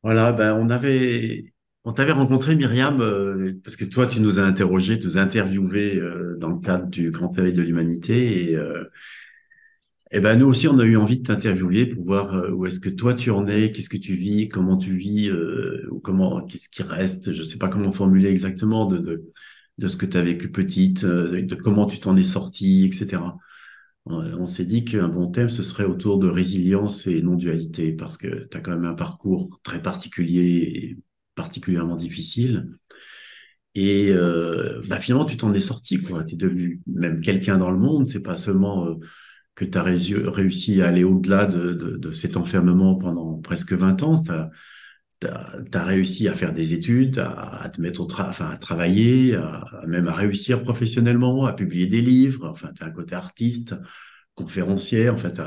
Voilà, ben on t'avait rencontré Myriam parce que toi tu nous as interrogé, tu nous as interviewé dans le cadre du Grand Éveil de l'Humanité et ben nous aussi on a eu envie de t'interviewer pour voir où est-ce que toi tu en es, qu'est-ce que tu vis, comment tu vis ou comment qu'est-ce qui reste, je sais pas comment formuler exactement de ce que tu as vécu petite, de comment tu t'en es sortie, etc. On s'est dit qu'un bon thème, ce serait autour de résilience et non-dualité, parce que tu as quand même un parcours très particulier et particulièrement difficile. Et bah, finalement, tu t'en es sorti, quoi. Tu es devenu même quelqu'un dans le monde. C'est pas seulement que tu as réussi à aller au-delà de cet enfermement pendant presque 20 ans. Tu as réussi à faire des études, à te mettre enfin, à travailler, même à réussir professionnellement, à publier des livres. Enfin, tu as un côté artiste, conférencière. En fait,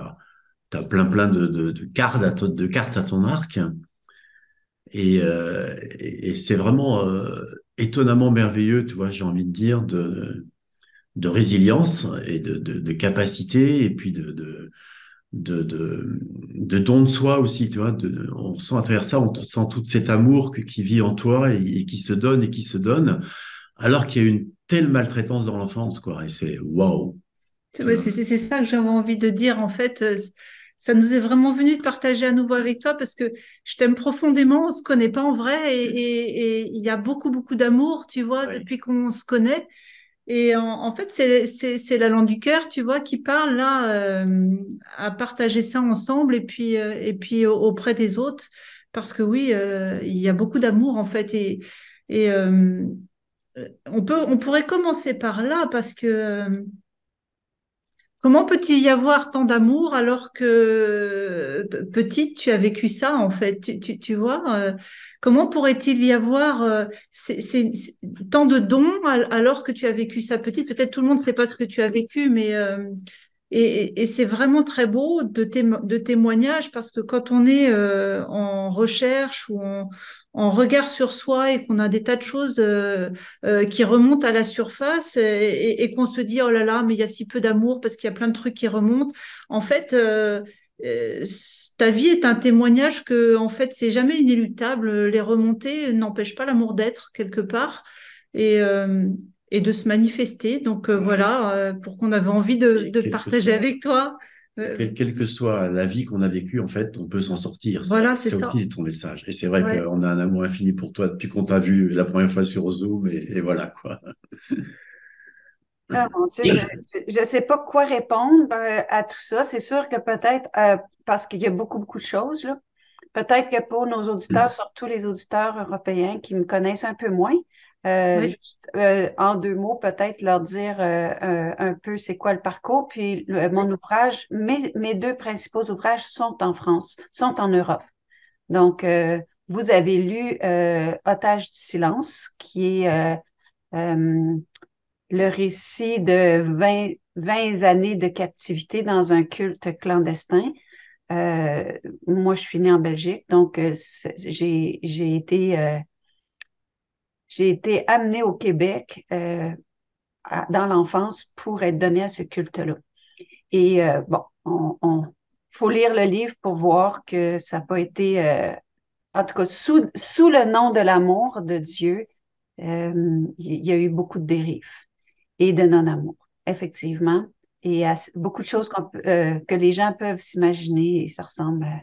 tu as plein de cartes de cartes à ton arc. Et c'est vraiment étonnamment merveilleux, tu vois, j'ai envie de dire, de résilience et de capacité, et puis de don de soi aussi, tu vois. On sent à travers ça, on sent tout cet amour qui vit en toi et qui se donne et qui se donne, alors qu'il y a une telle maltraitance dans l'enfance, quoi. Et c'est waouh, tu Ouais, vois. c'est ça que j'avais envie de dire. En fait, ça nous est vraiment venu de partager à nouveau avec toi parce que je t'aime profondément. On se connaît pas en vrai et il y a beaucoup d'amour, tu vois, Ouais. depuis qu'on se connaît. Et en fait, c'est la langue du cœur, tu vois, qui parle là à partager ça ensemble et puis auprès des autres. Parce que oui, il y a beaucoup d'amour en fait et on pourrait commencer par là parce que comment peut-il y avoir tant d'amour alors que petite, tu as vécu ça en fait, tu vois, comment pourrait-il y avoir tant de dons alors que tu as vécu ça petite? Peut-être tout le monde ne sait pas ce que tu as vécu, mais et c'est vraiment très beau de témoignages parce que quand on est en recherche ou en regard sur soi et qu'on a des tas de choses qui remontent à la surface et qu'on se dit oh là là mais il y a si peu d'amour parce qu'il y a plein de trucs qui remontent en fait euh, ta vie est un témoignage que en fait c'est jamais inéluctable, les remontées n'empêchent pas l'amour d'être quelque part et euh, et de se manifester donc voilà pour qu'on avait envie Et de partager avec toi. quelle que soit la vie qu'on a vécue, en fait, on peut s'en sortir. Voilà c'est C'est ça. aussi ton message. Et c'est vrai Ouais. qu'on a un amour infini pour toi depuis qu'on t'a vu la première fois sur Zoom, et voilà, quoi. Ah, mon Dieu, je sais pas quoi répondre à tout ça. C'est sûr que peut-être, parce qu'il y a beaucoup de choses, là, peut-être que pour nos auditeurs, surtout les auditeurs européens qui me connaissent un peu moins, Ouais. juste en deux mots, peut-être leur dire un peu c'est quoi le parcours. Puis mon ouvrage, mes deux principaux ouvrages sont en France, sont en Europe. Donc, vous avez lu Otage du silence, qui est euh, le récit de 20 années de captivité dans un culte clandestin. Euh, Moi, je suis née en Belgique, donc j'ai été amenée au Québec dans l'enfance pour être donnée à ce culte-là. Et bon, faut lire le livre pour voir que ça n'a pas été, en tout cas, sous le nom de l'amour de Dieu, il y a eu beaucoup de dérives et de non-amour, effectivement. Et beaucoup de choses que les gens peuvent s'imaginer et ça ressemble à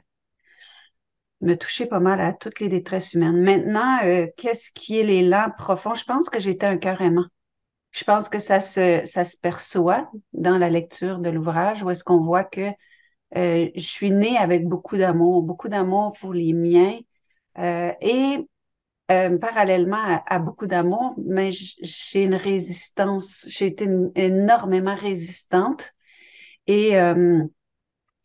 me toucher pas mal à toutes les détresses humaines. Maintenant, qu'est-ce qui est l'élan profond? Je pense que j'étais un cœur aimant. Je pense que ça se perçoit dans la lecture de l'ouvrage où est-ce qu'on voit que je suis née avec beaucoup d'amour pour les miens et parallèlement à beaucoup d'amour, mais j'ai une résistance, j'ai été énormément résistante et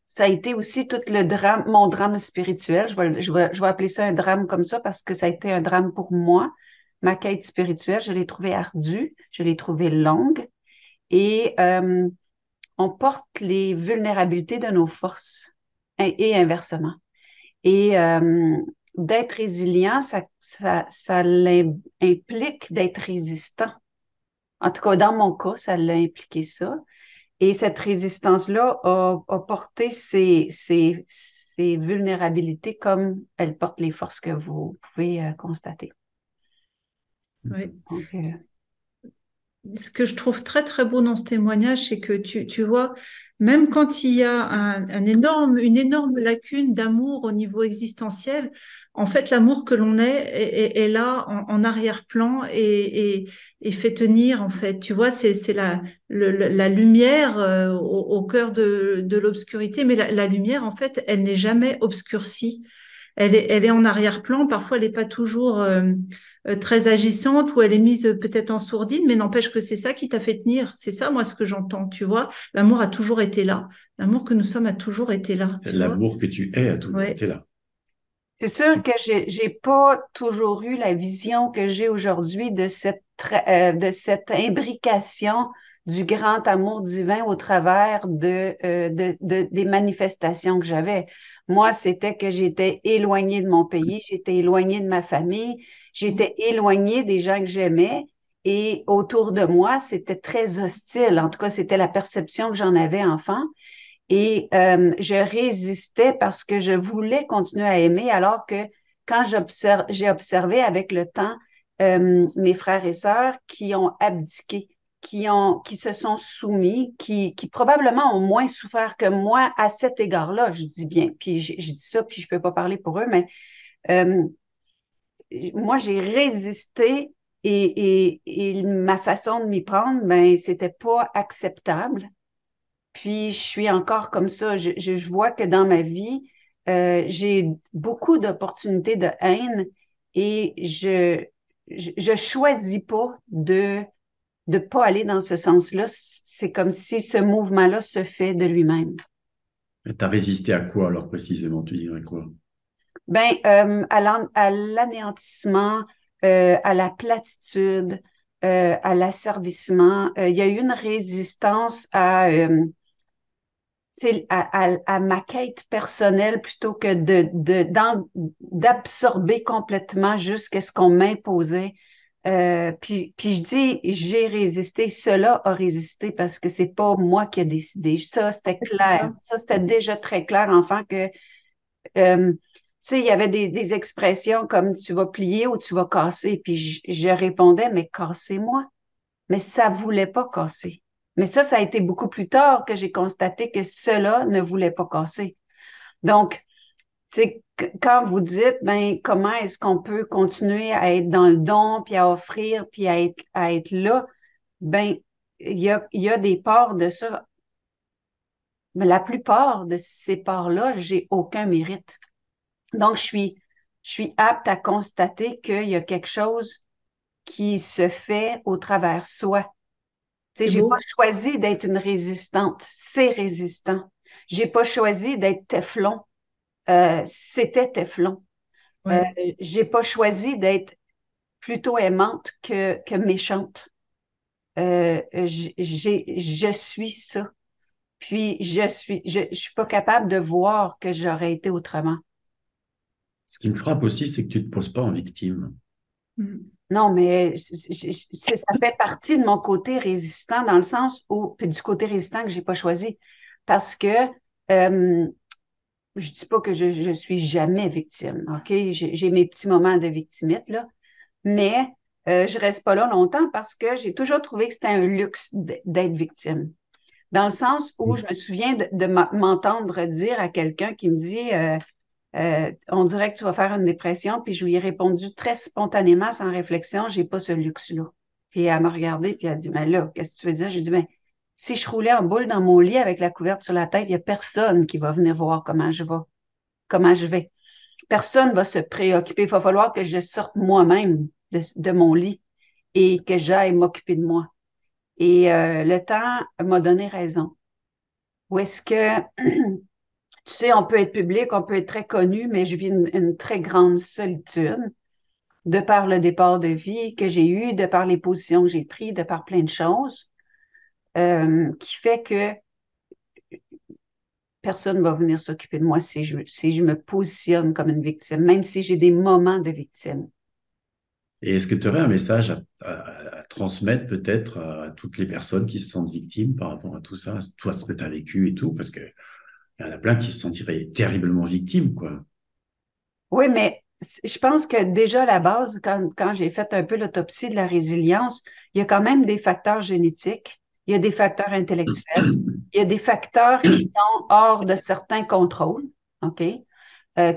ça a été aussi tout le drame, mon drame spirituel. Je vais appeler ça un drame comme ça parce que ça a été un drame pour moi. Ma quête spirituelle, je l'ai trouvée ardue, je l'ai trouvée longue et on porte les vulnérabilités de nos forces et inversement. Et d'être résilient, implique d'être résistant. En tout cas, dans mon cas, ça l'a impliqué ça. Et cette résistance-là a porté ses vulnérabilités comme elle porte les forces que vous pouvez constater. Oui. Donc, Ce que je trouve très très beau dans ce témoignage, c'est que tu vois, même quand il y a une énorme lacune d'amour au niveau existentiel, en fait, l'amour que l'on est là en arrière-plan et fait tenir, en fait. Tu vois, c'est la lumière au cœur de l'obscurité, mais la lumière, en fait, elle n'est jamais obscurcie. Elle est en arrière-plan. Parfois, elle n'est pas toujours très agissante ou elle est mise peut-être en sourdine, mais n'empêche que c'est ça qui t'a fait tenir. C'est ça, moi, ce que j'entends. Tu vois, l'amour a toujours été là. L'amour que nous sommes a toujours été là. C'est Tu vois. l'amour que tu es a toujours Ouais. été là. c'est sûr que j'ai pas toujours eu la vision que j'ai aujourd'hui de cette imbrication du grand amour divin au travers des manifestations que j'avais. Moi, c'était que j'étais éloignée de mon pays, j'étais éloignée de ma famille, j'étais éloignée des gens que j'aimais et autour de moi, c'était très hostile. En tout cas, c'était la perception que j'en avais enfant. Et je résistais parce que je voulais continuer à aimer, alors que quand j'ai observé avec le temps mes frères et sœurs qui ont abdiqué, qui se sont soumis, qui probablement ont moins souffert que moi à cet égard-là, je dis bien. Puis je dis ça, puis je peux pas parler pour eux, mais euh, moi, j'ai résisté et ma façon de m'y prendre, ben, c'était pas acceptable. Puis, je suis encore comme ça. Je vois que dans ma vie, j'ai beaucoup d'opportunités de haine et je choisis pas de pas aller dans ce sens-là. C'est comme si ce mouvement-là se fait de lui-même. Tu as résisté à quoi alors précisément? Tu dirais quoi? Ben, à l'anéantissement, à la platitude, à l'asservissement, il y a eu une résistance tu sais, à ma quête personnelle plutôt que d'absorber complètement juste ce qu'on m'imposait. Puis je dis, j'ai résisté, cela a résisté parce que c'est pas moi qui ai décidé. Ça, c'était clair. Ça, c'était déjà très clair, enfant, que, tu sais, il y avait des expressions comme tu vas plier ou tu vas casser. Puis je répondais, mais cassez-moi. Mais ça voulait pas casser. Mais ça a été beaucoup plus tard que j'ai constaté que cela ne voulait pas casser. Donc, tu sais, quand vous dites, ben, comment est-ce qu'on peut continuer à être dans le don, puis à offrir, puis à être là, ben, il y a des parts de ça. Mais la plupart de ces parts-là, j'ai aucun mérite. Donc, je suis apte à constater qu'il y a quelque chose qui se fait au travers soi. Tu sais, C'est j'ai pas beau. choisi d'être une résistante, c'est résistant. J'ai pas choisi d'être Téflon, c'était Téflon. Euh, Ouais. j'ai pas choisi d'être plutôt aimante que méchante. Je suis ça. Puis je suis pas capable de voir que j'aurais été autrement. Ce qui me frappe aussi, c'est que tu ne te poses pas en victime. Mm. Non, mais ça fait partie de mon côté résistant dans le sens où, puis du côté résistant que j'ai pas choisi. Parce que euh, je dis pas que je suis jamais victime, OK? J'ai mes petits moments de victimite, là, mais je reste pas là longtemps parce que j'ai toujours trouvé que c'était un luxe d'être victime. Dans le sens où je me souviens de m'entendre dire à quelqu'un qui me dit on dirait que tu vas faire une dépression, puis je lui ai répondu très spontanément, sans réflexion, j'ai pas ce luxe-là. Puis elle m'a regardé, puis elle a dit, mais là, qu'est-ce que tu veux dire? J'ai dit, ben, si je roulais en boule dans mon lit avec la couverte sur la tête, il n'y a personne qui va venir voir comment je vais. Personne va se préoccuper. Il va falloir que je sorte moi-même de mon lit et que j'aille m'occuper de moi. Et le temps m'a donné raison. Où est-ce que, tu sais, on peut être public, on peut être très connu, mais je vis une très grande solitude de par le départ de vie que j'ai eu, de par les positions que j'ai prises, de par plein de choses, qui fait que personne ne va venir s'occuper de moi si je me positionne comme une victime, même si j'ai des moments de victime. Et est-ce que tu aurais un message à transmettre peut-être à toutes les personnes qui se sentent victimes par rapport à tout ça, toi, ce que tu as vécu et tout? Parce que Il y en a plein qui se sentiraient terriblement victimes, quoi. Oui, mais je pense que déjà à la base, quand j'ai fait un peu l'autopsie de la résilience, il y a quand même des facteurs génétiques, il y a des facteurs intellectuels, il y a des facteurs qui sont hors de certains contrôles, OK,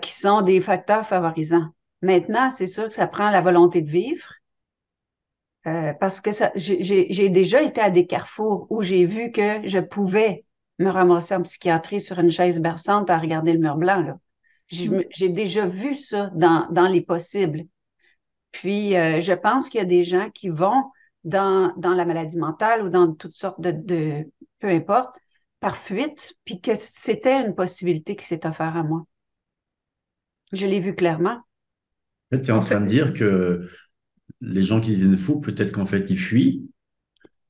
qui sont des facteurs favorisants. Maintenant, c'est sûr que ça prend la volonté de vivre, parce que j'ai déjà été à des carrefours où j'ai vu que je pouvais me ramasser en psychiatrie sur une chaise berçante à regarder le mur blanc, là. J'ai déjà vu ça dans les possibles. Puis, je pense qu'il y a des gens qui vont dans la maladie mentale ou dans toutes sortes peu importe, par fuite, puis que c'était une possibilité qui s'est offerte à moi. Je l'ai vu clairement. En fait, tu es en En train de fait, dire que les gens qui deviennent fous, peut-être qu'en fait, ils fuient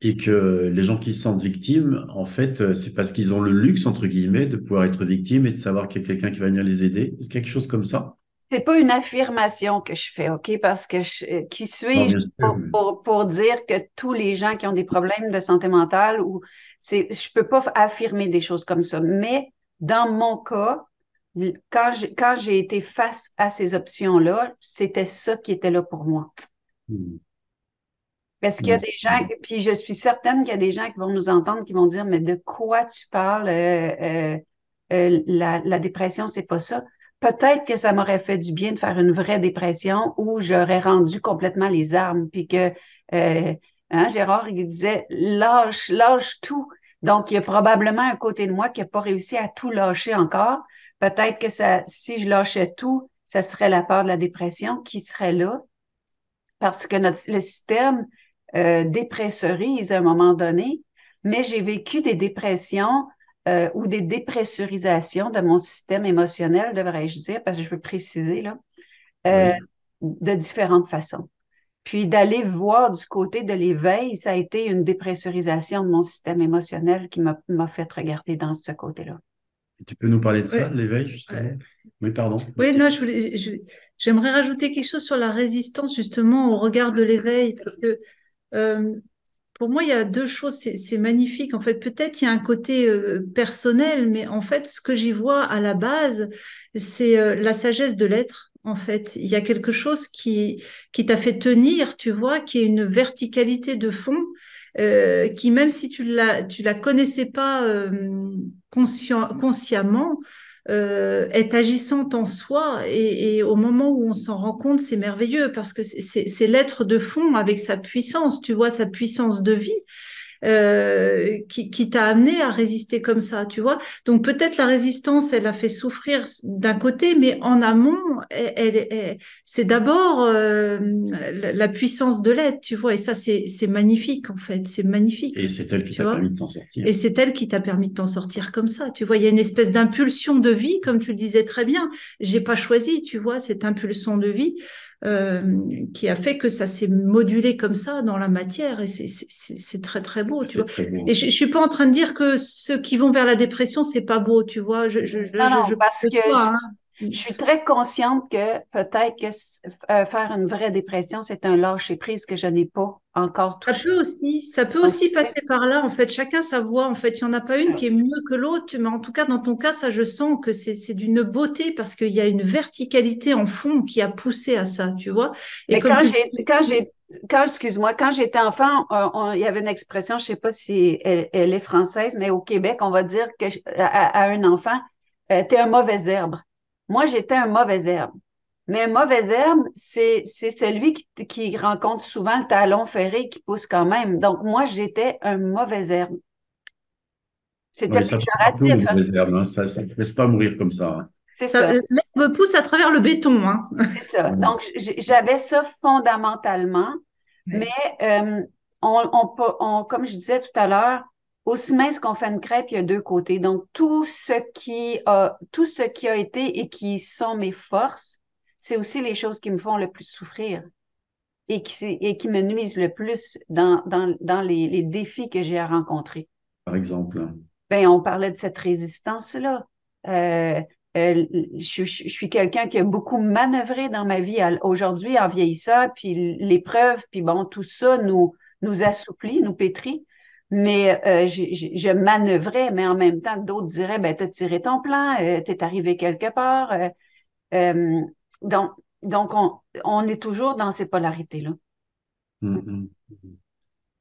et que les gens qui se sentent victimes, en fait, c'est parce qu'ils ont le luxe, entre guillemets, de pouvoir être victimes et de savoir qu'il y a quelqu'un qui va venir les aider. Est-ce quelque chose comme ça? C'est pas une affirmation que je fais, OK? Parce que qui Non, suis-je bien sûr. pour dire que tous les gens qui ont des problèmes de santé mentale ou je peux pas affirmer des choses comme ça. Mais dans mon cas, quand j'ai été face à ces options-là, c'était ça qui était là pour moi. Hmm. Parce qu'il y Non, a des gens, puis je suis certaine qu'il y a des gens qui vont nous entendre, qui vont dire, mais de quoi tu parles? La dépression, c'est pas ça. Peut-être que ça m'aurait fait du bien de faire une vraie dépression où j'aurais rendu complètement les armes, puis que Gérard, il disait, lâche, lâche tout. Donc, il y a probablement un côté de moi qui n'a pas réussi à tout lâcher encore. Peut-être que si je lâchais tout, ça serait la peur de la dépression qui serait là, parce que le système dépressurise à un moment donné, mais j'ai vécu des dépressions ou des dépressurisations de mon système émotionnel, devrais-je dire, parce que je veux préciser, là, euh, oui. de différentes façons. Puis d'aller voir du côté de l'éveil, ça a été une dépressurisation de mon système émotionnel qui m'a fait regarder dans ce côté-là. Tu peux nous parler de ça, ouais, de l'éveil, ouais. justement? Oui, pardon. Oui, Merci. non, j'aimerais rajouter quelque chose sur la résistance justement au regard de l'éveil, parce que euh, pour moi, il y a deux choses, c'est magnifique. En fait, peut-être il y a un côté personnel, mais en fait, ce que j'y vois à la base, c'est la sagesse de l'être. En fait, il y a quelque chose qui t'a fait tenir, tu vois, qui est une verticalité de fond, qui même si tu la connaissais pas consciemment, est agissante en soi et au moment où on s'en rend compte, c'est merveilleux parce que c'est l'être de fond avec sa puissance, tu vois, sa puissance de vie qui t'a amené à résister comme ça, tu vois. Donc peut-être la résistance, elle a fait souffrir d'un côté, mais en amont, c'est d'abord la puissance de l'être, tu vois. Et ça, c'est magnifique en fait, c'est magnifique, Et c'est elle qui tu t'a vois. permis de t'en sortir. Et c'est elle qui t'a permis de t'en sortir comme ça. Tu vois, il y a une espèce d'impulsion de vie, comme tu le disais très bien. J'ai pas choisi, tu vois, cette impulsion de vie euh, qui a fait que ça s'est modulé comme ça dans la matière. Et c'est très, très beau, tu C'est vois. très beau. Et je suis pas en train de dire que ceux qui vont vers la dépression, c'est pas beau, tu vois. Non, non, Je parce parle de que toi, hein. je suis très consciente que peut-être que faire une vraie dépression, c'est un lâcher-prise que je n'ai pas encore touché. Ça peut Donc, aussi passer par là, en fait. Chacun sa voie, en fait. Il n'y en a pas c'est une ça. qui est mieux que l'autre, mais en tout cas, dans ton cas, ça, je sens que c'est d'une beauté parce qu'il y a une verticalité en fond qui a poussé à ça, tu vois. Et Mais comme tu excuse-moi, quand j'étais enfant, il y avait une expression, je ne sais pas si elle est française, mais au Québec, on va dire que à un enfant, t'es un mauvais herbe. Moi, j'étais un mauvais herbe. Mais un mauvais herbe, c'est celui qui rencontre souvent le talon ferré qui pousse quand même. Donc, moi, j'étais un mauvais herbe. C'était Oui, ça passe partout, péjoratif, les hein. mauvaises herbes, hein. Ça ne laisse pas mourir comme ça, hein. C'est ça, ça. l'herbe pousse à travers le béton, hein. C'est ça. Voilà. Donc, j'avais ça fondamentalement, mais Ouais. euh, comme je disais tout à l'heure, aussi mince qu'on fait une crêpe, il y a deux côtés. Donc, tout ce qui a été et qui sont mes forces, c'est aussi les choses qui me font le plus souffrir et qui me nuisent le plus dans les défis que j'ai à rencontrer. Par exemple. Ben, on parlait de cette résistance-là. Euh, je suis quelqu'un qui a beaucoup manœuvré dans ma vie aujourd'hui en vieillissant, puis l'épreuve, puis bon, tout ça nous assouplit, nous pétrit. Mais je manœuvrais, mais en même temps, d'autres diraient, ben, t'as tiré ton plan, t'es arrivé quelque part. Euh, donc, donc on est toujours dans ces polarités-là. Mm, mm.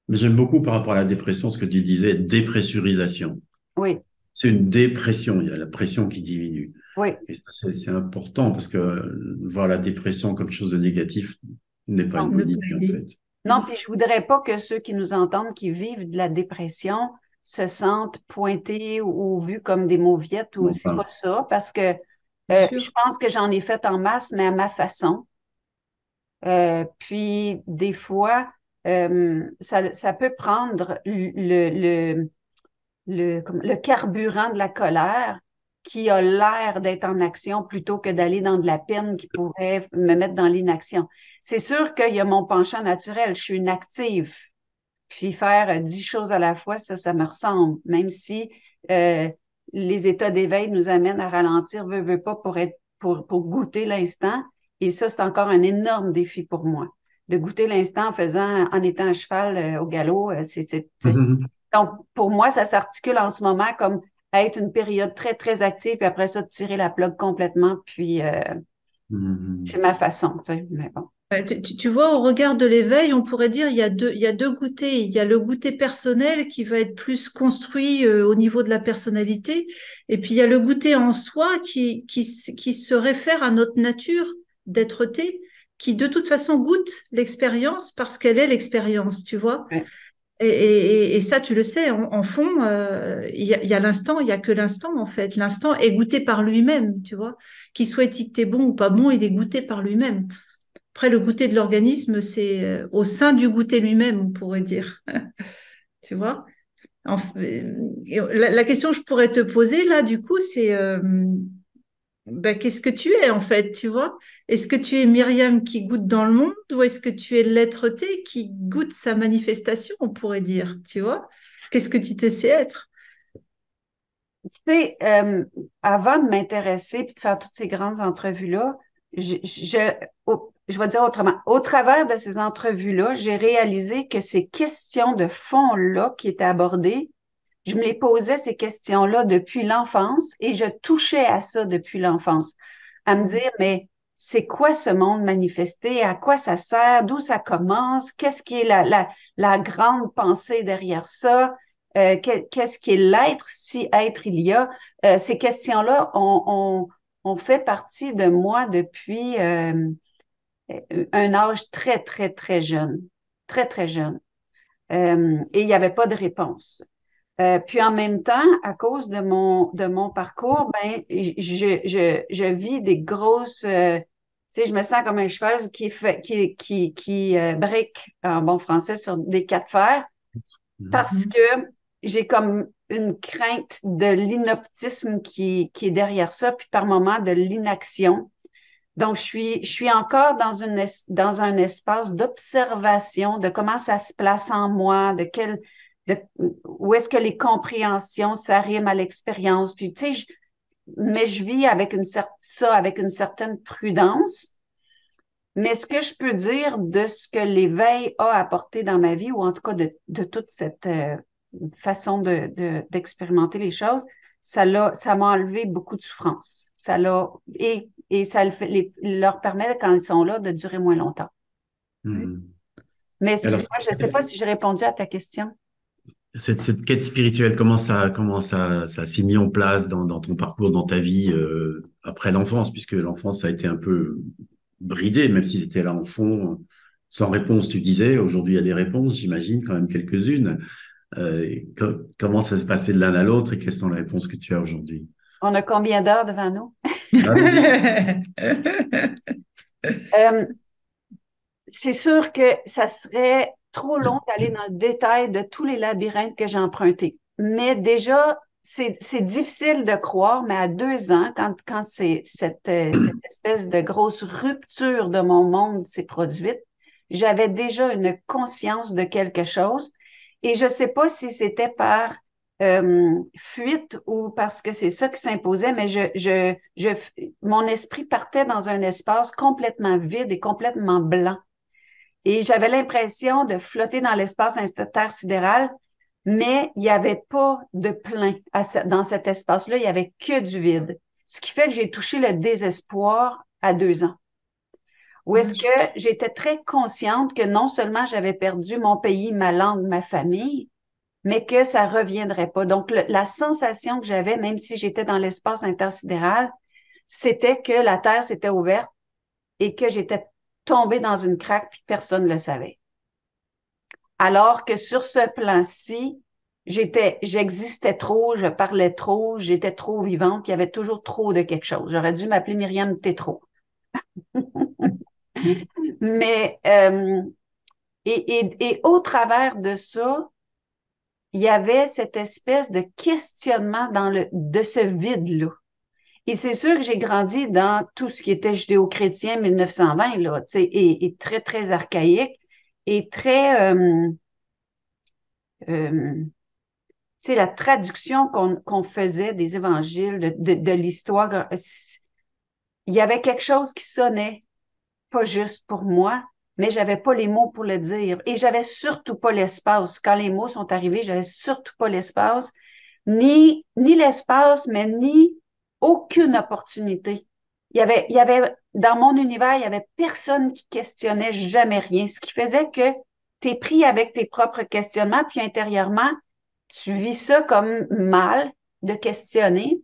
Mais j'aime beaucoup par rapport à la dépression ce que tu disais, dépressurisation. Oui, C'est une dépression, il y a la pression qui diminue. oui. Et ça, c'est important parce que voir la dépression comme quelque chose de négatif n'est pas Non, une Ne bonne pas idée en aider. fait. non, puis je voudrais pas que ceux qui nous entendent, qui vivent de la dépression, se sentent pointés ou vus comme des mauviettes ou c'est pas Enfin, ça, parce que Bien je sûr. pense que j'en ai fait en masse, mais à ma façon. Puis des fois, ça peut prendre le carburant de la colère qui a l'air d'être en action plutôt que d'aller dans de la peine qui pourrait me mettre dans l'inaction. C'est sûr qu'il y a mon penchant naturel. Je suis une active. Puis faire 10 choses à la fois, ça me ressemble. Même si euh, les états d'éveil nous amènent à ralentir, veut pas, pour goûter l'instant. Et ça, c'est encore un énorme défi pour moi. De goûter l'instant en étant à cheval au galop, donc, pour moi, ça s'articule en ce moment comme être une période très, très active, puis après ça, tirer la plug complètement, puis c'est ma façon, tu sais, mais bon. Ouais, tu vois, au regard de l'éveil, on pourrait dire il y a deux goûters. Il y a le goûter personnel qui va être plus construit au niveau de la personnalité, et puis il y a le goûter en soi qui se réfère à notre nature d'être-té, qui de toute façon goûte l'expérience parce qu'elle est l'expérience, tu vois. Ouais. Et ça, tu le sais, en fond, il y a l'instant, il y a que l'instant en fait. L'instant est goûté par lui-même, tu vois. Qu'il soit étiqueté bon ou pas bon, il est goûté par lui-même. Après, le goûter de l'organisme, c'est au sein du goûter lui-même, on pourrait dire. Tu vois? La question que je pourrais te poser là, du coup, c'est ben, qu'est-ce que tu es en fait, tu vois? Est-ce que tu es Myriam qui goûte dans le monde ou est-ce que tu es l'être-té qui goûte sa manifestation, on pourrait dire, tu vois? Qu'est-ce que tu te sais être? Tu sais, avant de m'intéresser et de faire toutes ces grandes entrevues-là, je vais dire autrement, au travers de ces entrevues-là, j'ai réalisé que ces questions de fond-là qui étaient abordées, je me les posais, ces questions-là, depuis l'enfance et je touchais à ça depuis l'enfance. À me dire, mais c'est quoi ce monde manifesté? À quoi ça sert? D'où ça commence? Qu'est-ce qui est la grande pensée derrière ça? Qu'est-ce qui est l'être, si être il y a? Ces questions-là ont fait partie de moi depuis un âge très, très, très jeune. Très, très jeune. Et il n'y avait pas de réponse. Puis en même temps, à cause de mon parcours, ben, je vis des grosses, tu sais, je me sens comme un cheval qui brique en bon français sur des quatre fers parce Mhm. que j'ai comme une crainte de l'inoptisme qui est derrière ça, puis par moment de l'inaction. Donc, je suis encore dans un espace d'observation de comment ça se place en moi, de, où est-ce que les compréhensions s'arriment à l'expérience. Puis, tu sais, mais je vis avec ça avec une certaine prudence. Mais ce que je peux dire de ce que l'éveil a apporté dans ma vie, ou en tout cas de toute cette façon d'expérimenter les choses, ça m'a enlevé beaucoup de souffrance. Et ça leur permet, quand ils sont là, de durer moins longtemps. Mhm. Mais Alors, excuse-moi, je ne sais pas si j'ai répondu à ta question. cette quête spirituelle, ça s'est mis en place dans ton parcours, dans ta vie après l'enfance, puisque l'enfance a été un peu bridée, même si c'était là en fond, sans réponse, tu disais. Aujourd'hui, il y a des réponses, j'imagine, quand même quelques-unes. Comment ça s'est passé de l'un à l'autre et quelles sont les réponses que tu as aujourd'hui? On a combien d'heures devant nous? Vas-y. Euh, c'est sûr que ça serait trop long d'aller dans le détail de tous les labyrinthes que j'ai empruntés. Mais déjà, c'est difficile de croire, mais à 2 ans, quand cette espèce de grosse rupture de mon monde s'est produite, j'avais déjà une conscience de quelque chose. Et je ne sais pas si c'était par fuite ou parce que c'est ça qui s'imposait, mais mon esprit partait dans un espace complètement vide et complètement blanc. Et j'avais l'impression de flotter dans l'espace intersidéral mais il n'y avait pas de plein dans cet espace-là, il n'y avait que du vide. Ce qui fait que j'ai touché le désespoir à 2 ans. Où est-ce que j'étais très consciente que non seulement j'avais perdu mon pays, ma langue, ma famille, mais que ça reviendrait pas. Donc, la sensation que j'avais, même si j'étais dans l'espace intersidéral, c'était que la Terre s'était ouverte et que j'étais tombée dans une craque puis personne ne le savait. Alors que sur ce plan-ci, j'existais trop, je parlais trop, j'étais trop vivante, il y avait toujours trop de quelque chose. J'aurais dû m'appeler Myriam Tétro. Mais, et au travers de ça, il y avait cette espèce de questionnement de ce vide-là. Et c'est sûr que j'ai grandi dans tout ce qui était judéo-chrétien 1920, là, tu sais, et très, très archaïque, et très, tu sais, la traduction qu'on faisait des évangiles, de l'histoire, il y avait quelque chose qui sonnait pas juste pour moi, mais j'avais pas les mots pour le dire. Et j'avais surtout pas l'espace. Quand les mots sont arrivés, j'avais surtout pas l'espace, ni l'espace, mais ni aucune opportunité. Dans mon univers, il y avait personne qui questionnait jamais rien, ce qui faisait que tu es pris avec tes propres questionnements, puis intérieurement, tu vis ça comme mal de questionner,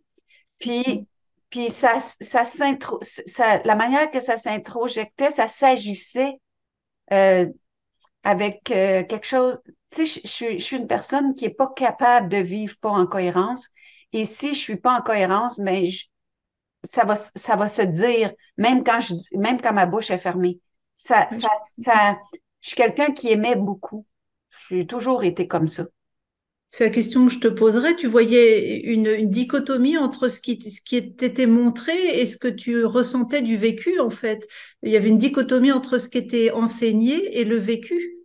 puis, puis la manière que ça s'introjectait, ça s'agissait euh, avec quelque chose. Tu sais, je suis une personne qui n'est pas capable de vivre pas en cohérence. Et si je suis pas en cohérence, mais ça va se dire, même quand ma bouche est fermée. Ça, ça, je suis quelqu'un qui aimait beaucoup. J'ai toujours été comme ça. C'est la question que je te poserais. Tu voyais une dichotomie entre ce qui t'était montré et ce que tu ressentais du vécu, en fait. Il y avait une dichotomie entre ce qui était enseigné et le vécu.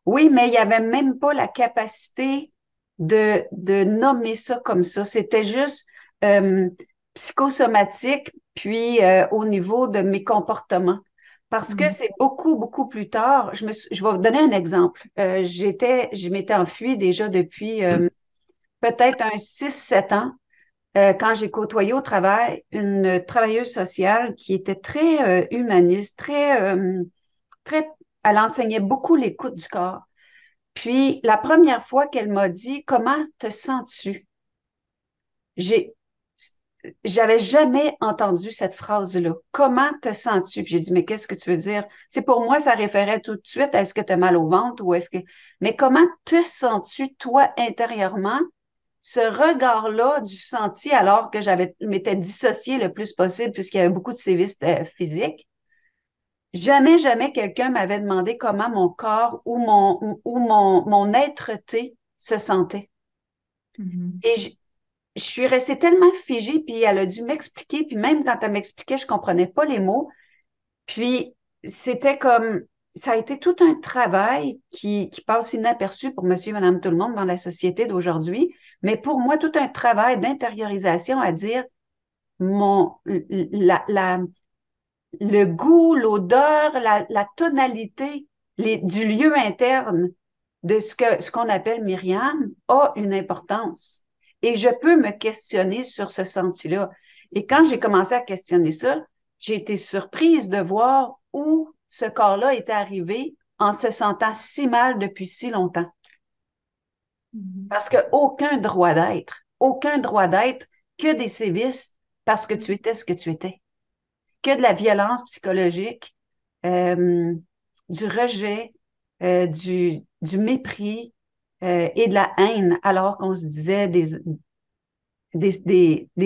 Oui, mais il n'y avait même pas la capacité de nommer ça comme ça. C'était juste euh, psychosomatique, puis au niveau de mes comportements. Parce que Mhm. c'est beaucoup, beaucoup plus tard. Je vais vous donner un exemple. Je m'étais enfuie déjà depuis peut-être un 6 7 ans quand j'ai côtoyé au travail une travailleuse sociale qui était très humaniste, très, elle enseignait beaucoup l'écoute du corps. Puis, la première fois qu'elle m'a dit, comment te sens-tu? J'ai, J'avais jamais entendu cette phrase-là. Comment te sens-tu? Puis j'ai dit, mais qu'est-ce que tu veux dire? C'est pour moi, ça référait tout de suite à est-ce que tu as mal au ventre ou est-ce que, mais comment te sens-tu, toi, intérieurement? Ce regard-là du senti, alors que m'étais dissociée le plus possible puisqu'il y avait beaucoup de sévices physiques. Jamais, jamais quelqu'un m'avait demandé comment mon corps ou mon être-té se sentait. Mhm. Et je suis restée tellement figée, puis elle a dû m'expliquer, puis même quand elle m'expliquait, je comprenais pas les mots. Puis c'était comme, ça a été tout un travail qui passe inaperçu pour monsieur et madame tout le monde dans la société d'aujourd'hui, mais pour moi, tout un travail d'intériorisation à dire mon, la, le goût, l'odeur, la tonalité du lieu interne de ce qu'on appelle Myriam a une importance. Et je peux me questionner sur ce senti-là. Et quand j'ai commencé à questionner ça, j'ai été surprise de voir où ce corps-là était arrivé en se sentant si mal depuis si longtemps. Mhm. Parce aucun droit d'être que des sévices parce que tu étais ce que tu étais, que de la violence psychologique, euh, du rejet, du mépris et de la haine, alors qu'on se disait des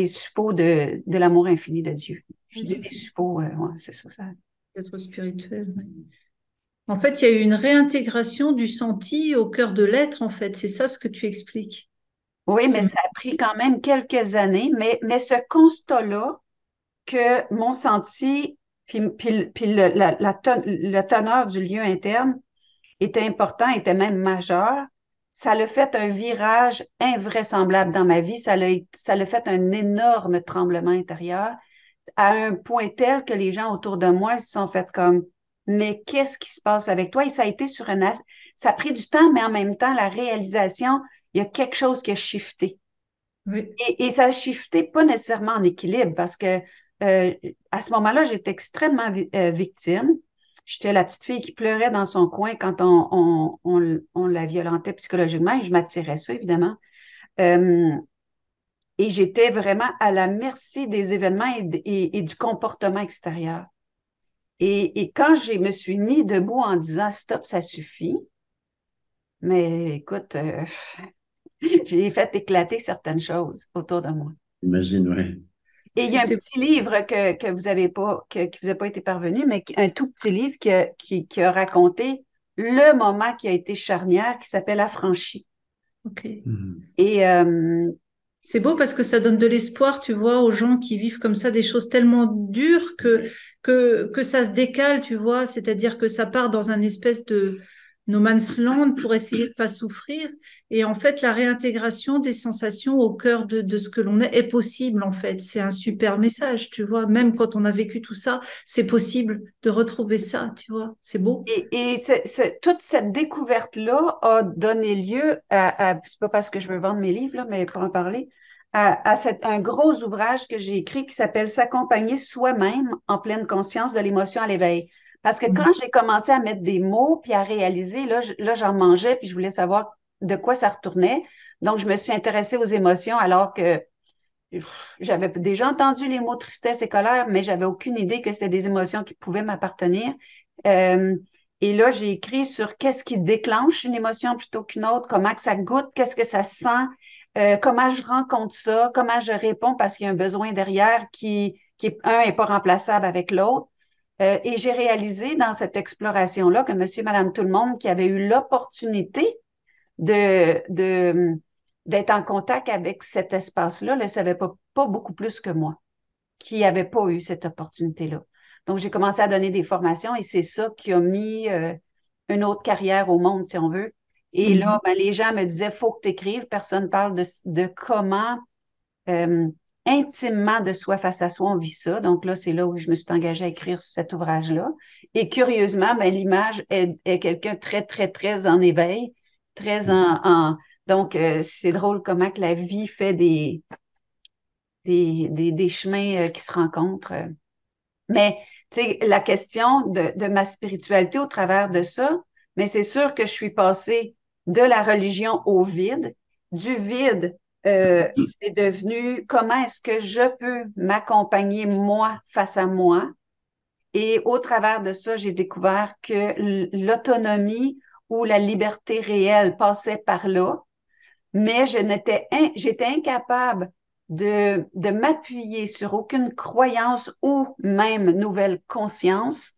suppôts de l'amour infini de Dieu. Je Oui, dis c'est des ça. suppôts, ouais, c'est ça, ça. Être spirituel. Oui. En fait, il y a eu une réintégration du senti au cœur de l'être, en fait. C'est ça ce que tu expliques. Oui, mais C'est ça a pris quand même quelques années, mais ce constat-là, que mon senti, puis la teneur du lieu interne était important, était même majeur, ça l'a fait un virage invraisemblable dans ma vie. Ça l'a fait un énorme tremblement intérieur à un point tel que les gens autour de moi se sont fait comme, mais qu'est-ce qui se passe avec toi? Et ça a été ça a pris du temps, mais en même temps, la réalisation il y a quelque chose qui a shifté. Oui. Et ça a shifté pas nécessairement en équilibre parce que à ce moment-là, j'étais extrêmement victime. J'étais la petite fille qui pleurait dans son coin quand on la violentait psychologiquement et je m'attirais ça, évidemment. Euh, et j'étais vraiment à la merci des événements et du comportement extérieur. Et quand je me suis mis debout en disant stop, ça suffit, mais écoute, j'ai fait éclater certaines choses autour de moi. Imagine, ouais. Et il y a un C'est petit livre que vous avez pas, qui vous a pas été parvenu, mais un tout petit livre qui a raconté le moment qui a été charnière, qui s'appelle Affranchi. ok. Mhm. Et C'est beau parce que ça donne de l'espoir, tu vois, aux gens qui vivent comme ça des choses tellement dures que ça se décale, tu vois. C'est-à-dire que ça part dans un espèce de no man's land pour essayer de pas souffrir. Et en fait, la réintégration des sensations au cœur de ce que l'on est possible, en fait. C'est un super message, tu vois. Même quand on a vécu tout ça, c'est possible de retrouver ça, tu vois. C'est beau. toute cette découverte-là a donné lieu c'est pas parce que je veux vendre mes livres, là, mais pour en parler, un gros ouvrage que j'ai écrit qui s'appelle S'accompagner soi-même en pleine conscience de l'émotion à l'éveil. Parce que quand j'ai commencé à mettre des mots puis à réaliser, là, j'en mangeais puis je voulais savoir de quoi ça retournait. Donc, je me suis intéressée aux émotions alors que j'avais déjà entendu les mots tristesse et colère, mais j'avais aucune idée que c'était des émotions qui pouvaient m'appartenir. Euh, et là, j'ai écrit sur qu'est-ce qui déclenche une émotion plutôt qu'une autre, comment que ça goûte, qu'est-ce que ça sent, comment je rencontre ça, comment je réponds parce qu'il y a un besoin derrière un n'est pas remplaçable avec l'autre. Et j'ai réalisé dans cette exploration-là que monsieur, madame, tout le monde qui avait eu l'opportunité de, d'être en contact avec cet espace-là ne le savait pas beaucoup plus que moi, qui n'avait pas eu cette opportunité-là. Donc, j'ai commencé à donner des formations et c'est ça qui a mis une autre carrière au monde, si on veut. Et là, Mhm. ben, les gens me disaient, faut que tu écrives. Personne ne parle de comment euh, intimement de soi face à soi on vit ça. Donc là, c'est là où je me suis engagée à écrire cet ouvrage-là. Et curieusement, ben, l'image est quelqu'un très, très, très en éveil, très donc, c'est drôle comment que la vie fait des chemins qui se rencontrent. Mais, tu sais, la question de ma spiritualité au travers de ça, mais c'est sûr que je suis passée de la religion au vide. Du vide, c'est devenu comment est-ce que je peux m'accompagner moi face à moi. Et au travers de ça, j'ai découvert que l'autonomie ou la liberté réelle passait par là, mais j'étais incapable de m'appuyer sur aucune croyance ou même nouvelle conscience,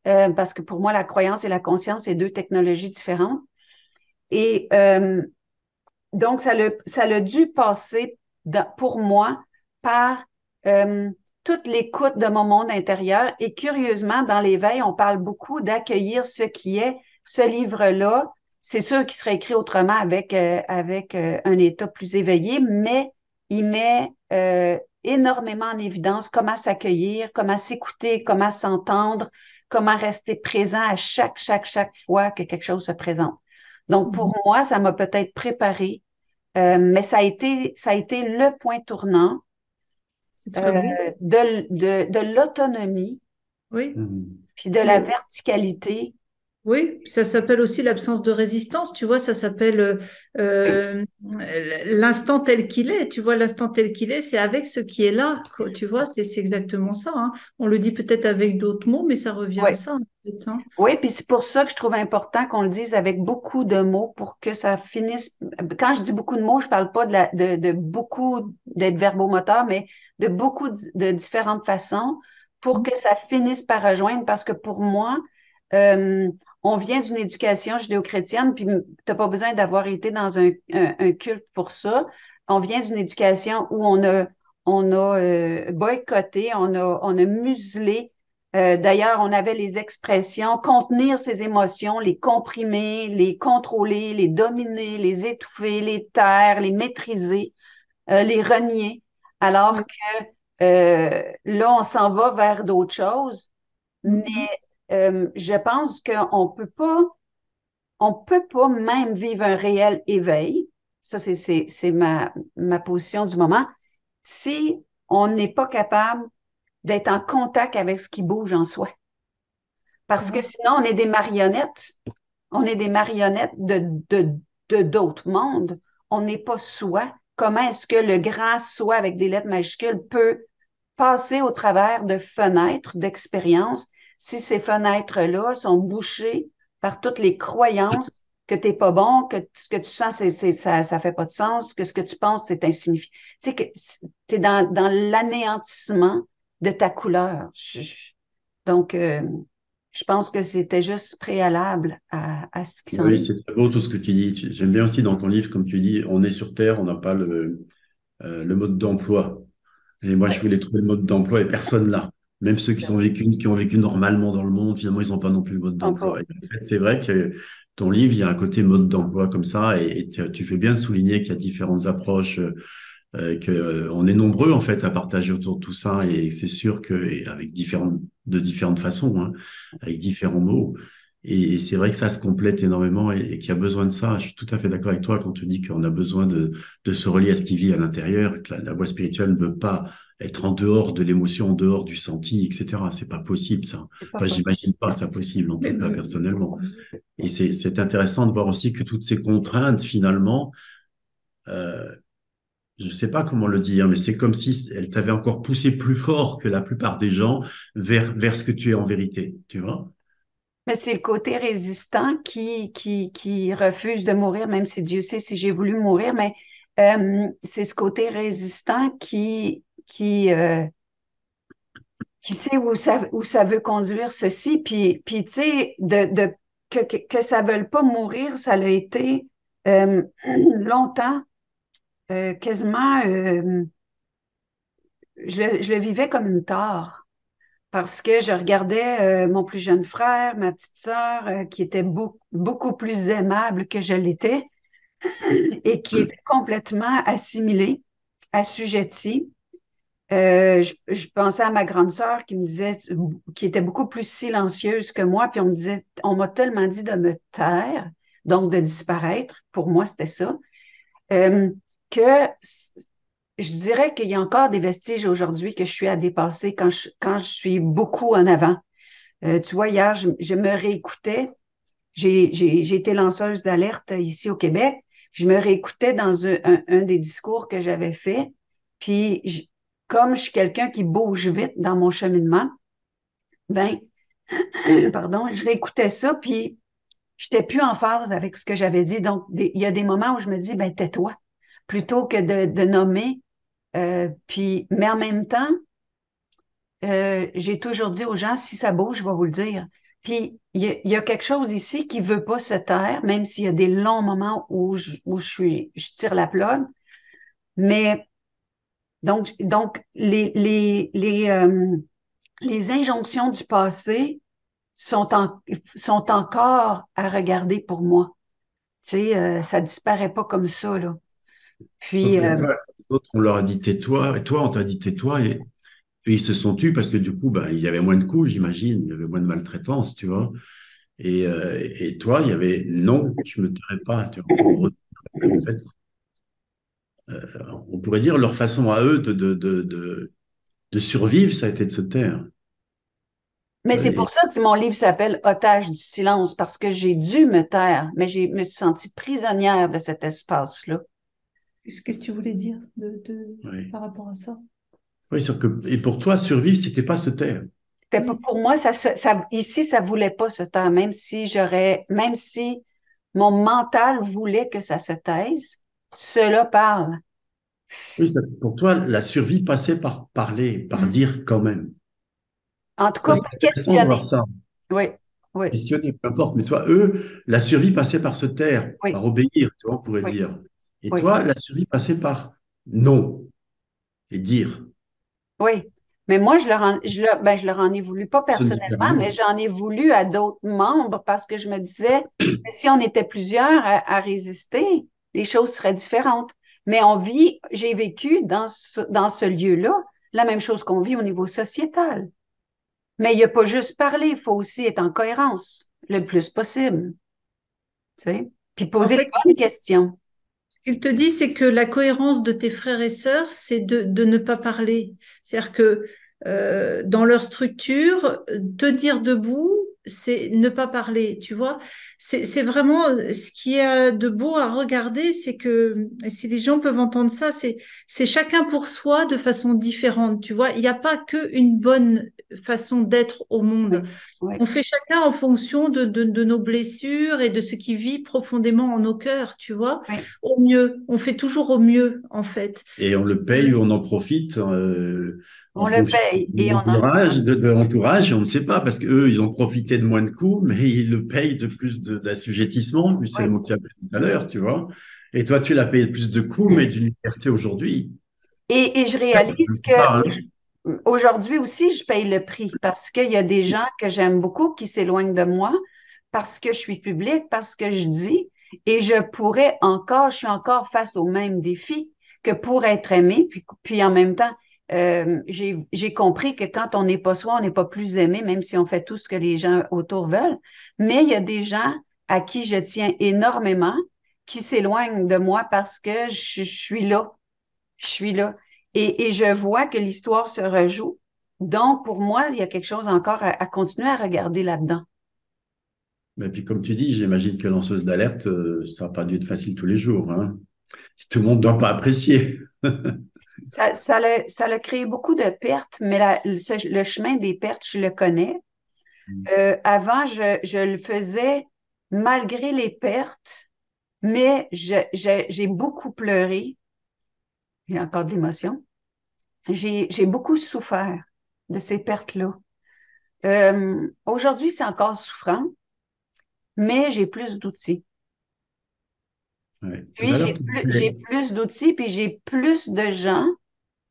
parce que pour moi, la croyance et la conscience, c'est deux technologies différentes. Et donc, ça l'a dû passer pour moi par euh, toute l'écoute de mon monde intérieur. Et curieusement, dans l'éveil, on parle beaucoup d'accueillir ce qui est. Ce livre-là, c'est sûr qu'il serait écrit autrement avec un état plus éveillé, mais il met énormément en évidence comment s'accueillir, comment s'écouter, comment s'entendre, comment rester présent à chaque fois que quelque chose se présente. Donc, pour Mhm. moi, ça m'a peut-être préparé, mais ça a été le point tournant C'est très beau. de l'autonomie, Oui. Mhm. puis de la Mais verticalité. oui, ça s'appelle aussi l'absence de résistance, tu vois, ça s'appelle l'instant tel qu'il est, tu vois, l'instant tel qu'il est, c'est avec ce qui est là, quoi, tu vois, c'est exactement ça, hein. On le dit peut-être avec d'autres mots, mais ça revient à Oui, ça, en fait, hein. oui, puis c'est pour ça que je trouve important qu'on le dise avec beaucoup de mots pour que ça finisse. Quand je dis beaucoup de mots, je parle pas de beaucoup d'être verbomoteur, mais de beaucoup de différentes façons pour que ça finisse par rejoindre. Parce que pour moi, euh, on vient d'une éducation judéo-chrétienne, puis tu n'as pas besoin d'avoir été dans un culte pour ça. On vient d'une éducation où on a boycotté, on a muselé d'ailleurs, on avait les expressions contenir ses émotions, les comprimer, les contrôler, les dominer, les étouffer, les taire, les maîtriser, les renier. Alors Oui. que là, on s'en va vers d'autres choses. Mais Mhm. je pense qu'on peut pas même vivre un réel éveil ça c'est ma position du moment, si on n'est pas capable d'être en contact avec ce qui bouge en soi. Parce que sinon, on est des marionnettes. On est des marionnettes de d'autres mondes. On n'est pas soi. Comment est-ce que le grand soi avec des lettres majuscules peut passer au travers de fenêtres d'expérience si ces fenêtres-là sont bouchées par toutes les croyances que tu n'es pas bon, que ce que tu sens, ça ne fait pas de sens, que ce que tu penses, c'est insignifiant. Tu sais, que tu es dans l'anéantissement de ta couleur. Donc, je pense que c'était juste préalable à ce qui s'en Oui, vient. c'est très beau tout ce que tu dis. J'aime bien aussi dans ton livre, comme tu dis, on est sur Terre, on n'a pas le mode d'emploi. Et moi, je Oui, voulais trouver le mode d'emploi et personne là. Même ceux qui ont vécu normalement dans le monde, finalement, ils n'ont pas non plus le mode d'emploi. Et en fait, c'est vrai que ton livre, il y a un côté mode d'emploi comme ça, et tu fais bien de souligner qu'il y a différentes approches, on est nombreux en fait à partager autour de tout ça, et c'est sûr que et avec de différentes façons, hein, avec différents mots. Et c'est vrai que ça se complète énormément et qu'il y a besoin de ça. Je suis tout à fait d'accord avec toi quand tu dis qu'on a besoin de se relier à ce qui vit à l'intérieur, que la voie spirituelle ne peut pas être en dehors de l'émotion, en dehors du senti, etc. C'est pas possible, ça. c'est pas Enfin, possible. j'imagine pas ça possible, en Mais, tout cas, personnellement. Et c'est intéressant de voir aussi que toutes ces contraintes, finalement, euh, je sais pas comment le dire, mais c'est comme si elle t'avait encore poussé plus fort que la plupart des gens vers ce que tu es en vérité, tu vois? Mais c'est le côté résistant qui refuse de mourir, même si Dieu sait si j'ai voulu mourir, mais c'est ce côté résistant qui sait où ça veut conduire ceci. Puis tu sais, que ça ne veuille pas mourir, ça l'a été longtemps, quasiment, je le vivais comme une tare. Parce que je regardais mon plus jeune frère, ma petite sœur, qui était beaucoup plus aimable que je l'étais et qui était complètement assimilée, assujettie. Je pensais à ma grande sœur qui me disait, qui était beaucoup plus silencieuse que moi, puis on me disait, on m'a tellement dit de me taire, donc de disparaître. Pour moi, c'était ça. Euh, que je dirais qu'il y a encore des vestiges aujourd'hui que je suis à dépasser quand je suis beaucoup en avant. Tu vois, hier, je me réécoutais. J'ai été lanceuse d'alerte ici au Québec. Je me réécoutais dans un des discours que j'avais fait. Puis, comme je suis quelqu'un qui bouge vite dans mon cheminement, ben, pardon, je réécoutais ça, puis je n'étais plus en phase avec ce que j'avais dit. Donc, il y a des moments où je me dis, ben, tais-toi, plutôt que de nommer. Mais en même temps, j'ai toujours dit aux gens, si ça bouge, je vais vous le dire. Puis, il y a quelque chose ici qui veut pas se taire, même s'il y a des longs moments où je tire la plug. Mais donc les injonctions du passé sont encore à regarder pour moi. Tu sais, ça disparaît pas comme ça, là. Sauf Puis, que toi, les autres, on leur a dit tais-toi, et toi, on t'a dit tais-toi, et ils se sont tus parce que du coup, ben, il y avait moins de coups, j'imagine, il y avait moins de maltraitance, tu vois. Et toi, il y avait non, je me tairai pas, tu vois. En fait, on pourrait dire leur façon à eux de survivre, ça a été de se taire. mais c'est Et pour ça que mon livre s'appelle Otage du silence, parce que j'ai dû me taire, mais je me suis sentie prisonnière de cet espace-là. qu'est-ce que tu voulais dire ouais. par rapport à ça? Oui, c'est que, et pour toi, survivre, c'était pas se taire. C'était pas Oui. pour moi, ici, ça voulait pas se taire, même si mon mental voulait que ça se taise, cela parle. Oui, pour toi, la survie passait par parler, par Mm. dire quand même. En tout Ça, cas, c'est par intéressant de questionner. voir ça. Oui, oui, Questionner, peu importe. Mais toi, eux, la survie passait par se taire, oui, par obéir, tu vois, on pourrait oui, dire. Et oui, toi, la survie passait par non et dire. oui. Mais moi, je leur en ai voulu, pas Sonne personnellement, mais différemment. j'en ai voulu à d'autres membres parce que je me disais, si on était plusieurs à résister, les choses seraient différentes. Mais j'ai vécu dans ce lieu-là la même chose qu'on vit au niveau sociétal. Mais il n'y a pas juste parler, il faut aussi être en cohérence le plus possible, tu sais, puis En poser les fait, bonnes questions. qu'il te dit, c'est que la cohérence de tes frères et sœurs, c'est de ne pas parler. C'est-à-dire que dans leur structure, tenir debout, c'est ne pas parler, tu vois. C'est vraiment ce qui est de beau à regarder, c'est que et si les gens peuvent entendre ça, c'est chacun pour soi de façon différente, tu vois. Il n'y a pas qu'une bonne façon d'être au Oui, monde. oui, On fait chacun en fonction de nos blessures et de ce qui vit profondément en nos cœurs, tu vois. oui. Au mieux, on fait toujours au mieux, en fait. Et on le paye ou on en profite en On le fonction paye de et on en... l'entourage, de l'entourage, et on ne sait pas, parce qu'eux, ils ont profité de moins de coups, mais ils le payent de plus d'assujettissement, puis c'est le Oui. mot que tu as pris tout à l'heure, tu vois. Et toi, tu l'as payé de plus de coups, mais d'une liberté aujourd'hui. Et je Je réalise ne sais que pas, hein. aujourd'hui aussi, je paye le prix parce qu'il y a des gens que j'aime beaucoup qui s'éloignent de moi parce que je suis publique, parce que je dis, et je suis encore face aux mêmes défis que pour être aimé, puis en même temps, j'ai compris que quand on n'est pas soi, on n'est pas plus aimé, même si on fait tout ce que les gens autour veulent. Mais il y a des gens à qui je tiens énormément qui s'éloignent de moi parce que je suis là. Je suis là. Et je vois que l'histoire se rejoue. Donc, pour moi, il y a quelque chose encore à continuer à regarder là-dedans. Mais puis, comme tu dis, j'imagine que lanceuse d'alerte, ça n'a pas dû être facile tous les jours, hein. Tout le monde ne doit pas apprécier. Ça a créé beaucoup de pertes, mais le chemin des pertes, je le connais. Avant, je le faisais malgré les pertes, mais j'ai beaucoup pleuré. Il y a encore de l'émotion. J'ai beaucoup souffert de ces pertes-là. Aujourd'hui, c'est encore souffrant, mais j'ai plus d'outils. Ouais. Tout Puis à l'heure, tu j'ai disais, plus d'outils, puis j'ai plus de gens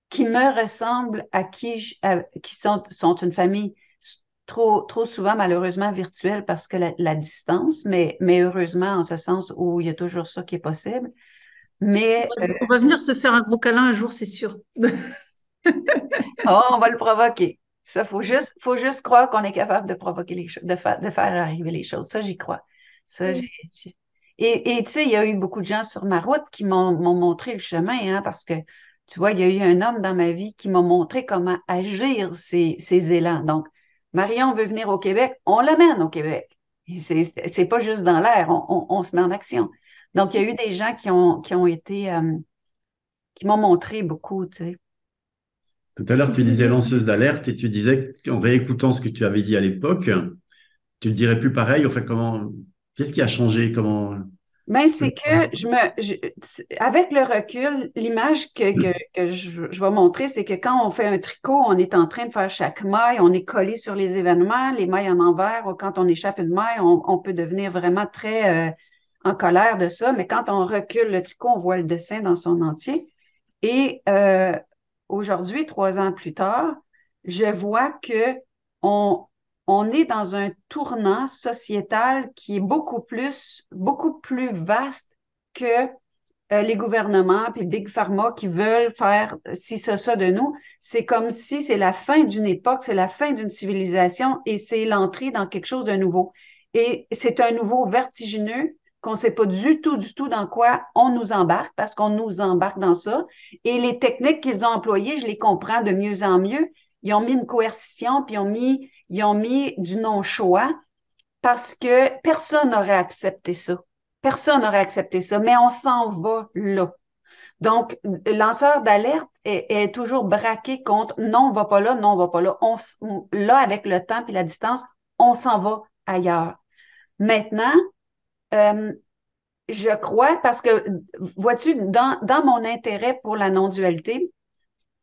qui me ressemblent, qui sont une famille trop souvent malheureusement virtuelle parce que la distance, mais heureusement en ce sens où il y a toujours ça qui est possible. Mais On va venir se faire un gros câlin un jour, c'est sûr. oh, on va le provoquer. Ça, faut juste croire qu'on est capable de provoquer les choses, de faire arriver les choses. Ça, j'y crois. Ça, j'ai- et tu sais, il y a eu beaucoup de gens sur ma route qui m'ont montré le chemin, hein, parce que, tu vois, il y a eu un homme dans ma vie qui m'a montré comment agir ces élans. Donc, Marion veut venir au Québec, on l'amène au Québec. Et c'est pas juste dans l'air, on se met en action. Donc, il y a eu des gens qui ont été, qui m'ont montré beaucoup, tu sais. tout à l'heure, tu disais lanceuse d'alerte et tu disais qu'en réécoutant ce que tu avais dit à l'époque, tu ne le dirais plus pareil. Enfin, qu'est-ce qui a changé? Ben, c'est que avec le recul, l'image que je vais montrer, c'est que quand on fait un tricot, on est en train de faire chaque maille, on est collé sur les événements, les mailles en envers, ou quand on échappe une maille, on peut devenir vraiment très en colère de ça, mais quand on recule le tricot, on voit le dessin dans son entier. Et aujourd'hui, 3 ans plus tard, je vois que on, on est dans un tournant sociétal qui est beaucoup plus vaste que les gouvernements puis Big Pharma qui veulent faire ci, ça de nous. C'est comme si c'est la fin d'une époque, c'est la fin d'une civilisation et c'est l'entrée dans quelque chose de nouveau. Et c'est un nouveau vertigineux qu'on ne sait pas du tout dans quoi on nous embarque parce qu'on nous embarque dans ça. Et les techniques qu'ils ont employées, je les comprends de mieux en mieux. Ils ont mis une coercition, puis ils ont mis du non-choix parce que personne n'aurait accepté ça. Personne n'aurait accepté ça, mais on s'en va là. Donc, le lanceur d'alerte est toujours braqué contre non, on va pas là, non, on va pas là. Là, avec le temps et la distance, on s'en va ailleurs. Maintenant, euh, je crois, parce que, vois-tu, dans mon intérêt pour la non-dualité,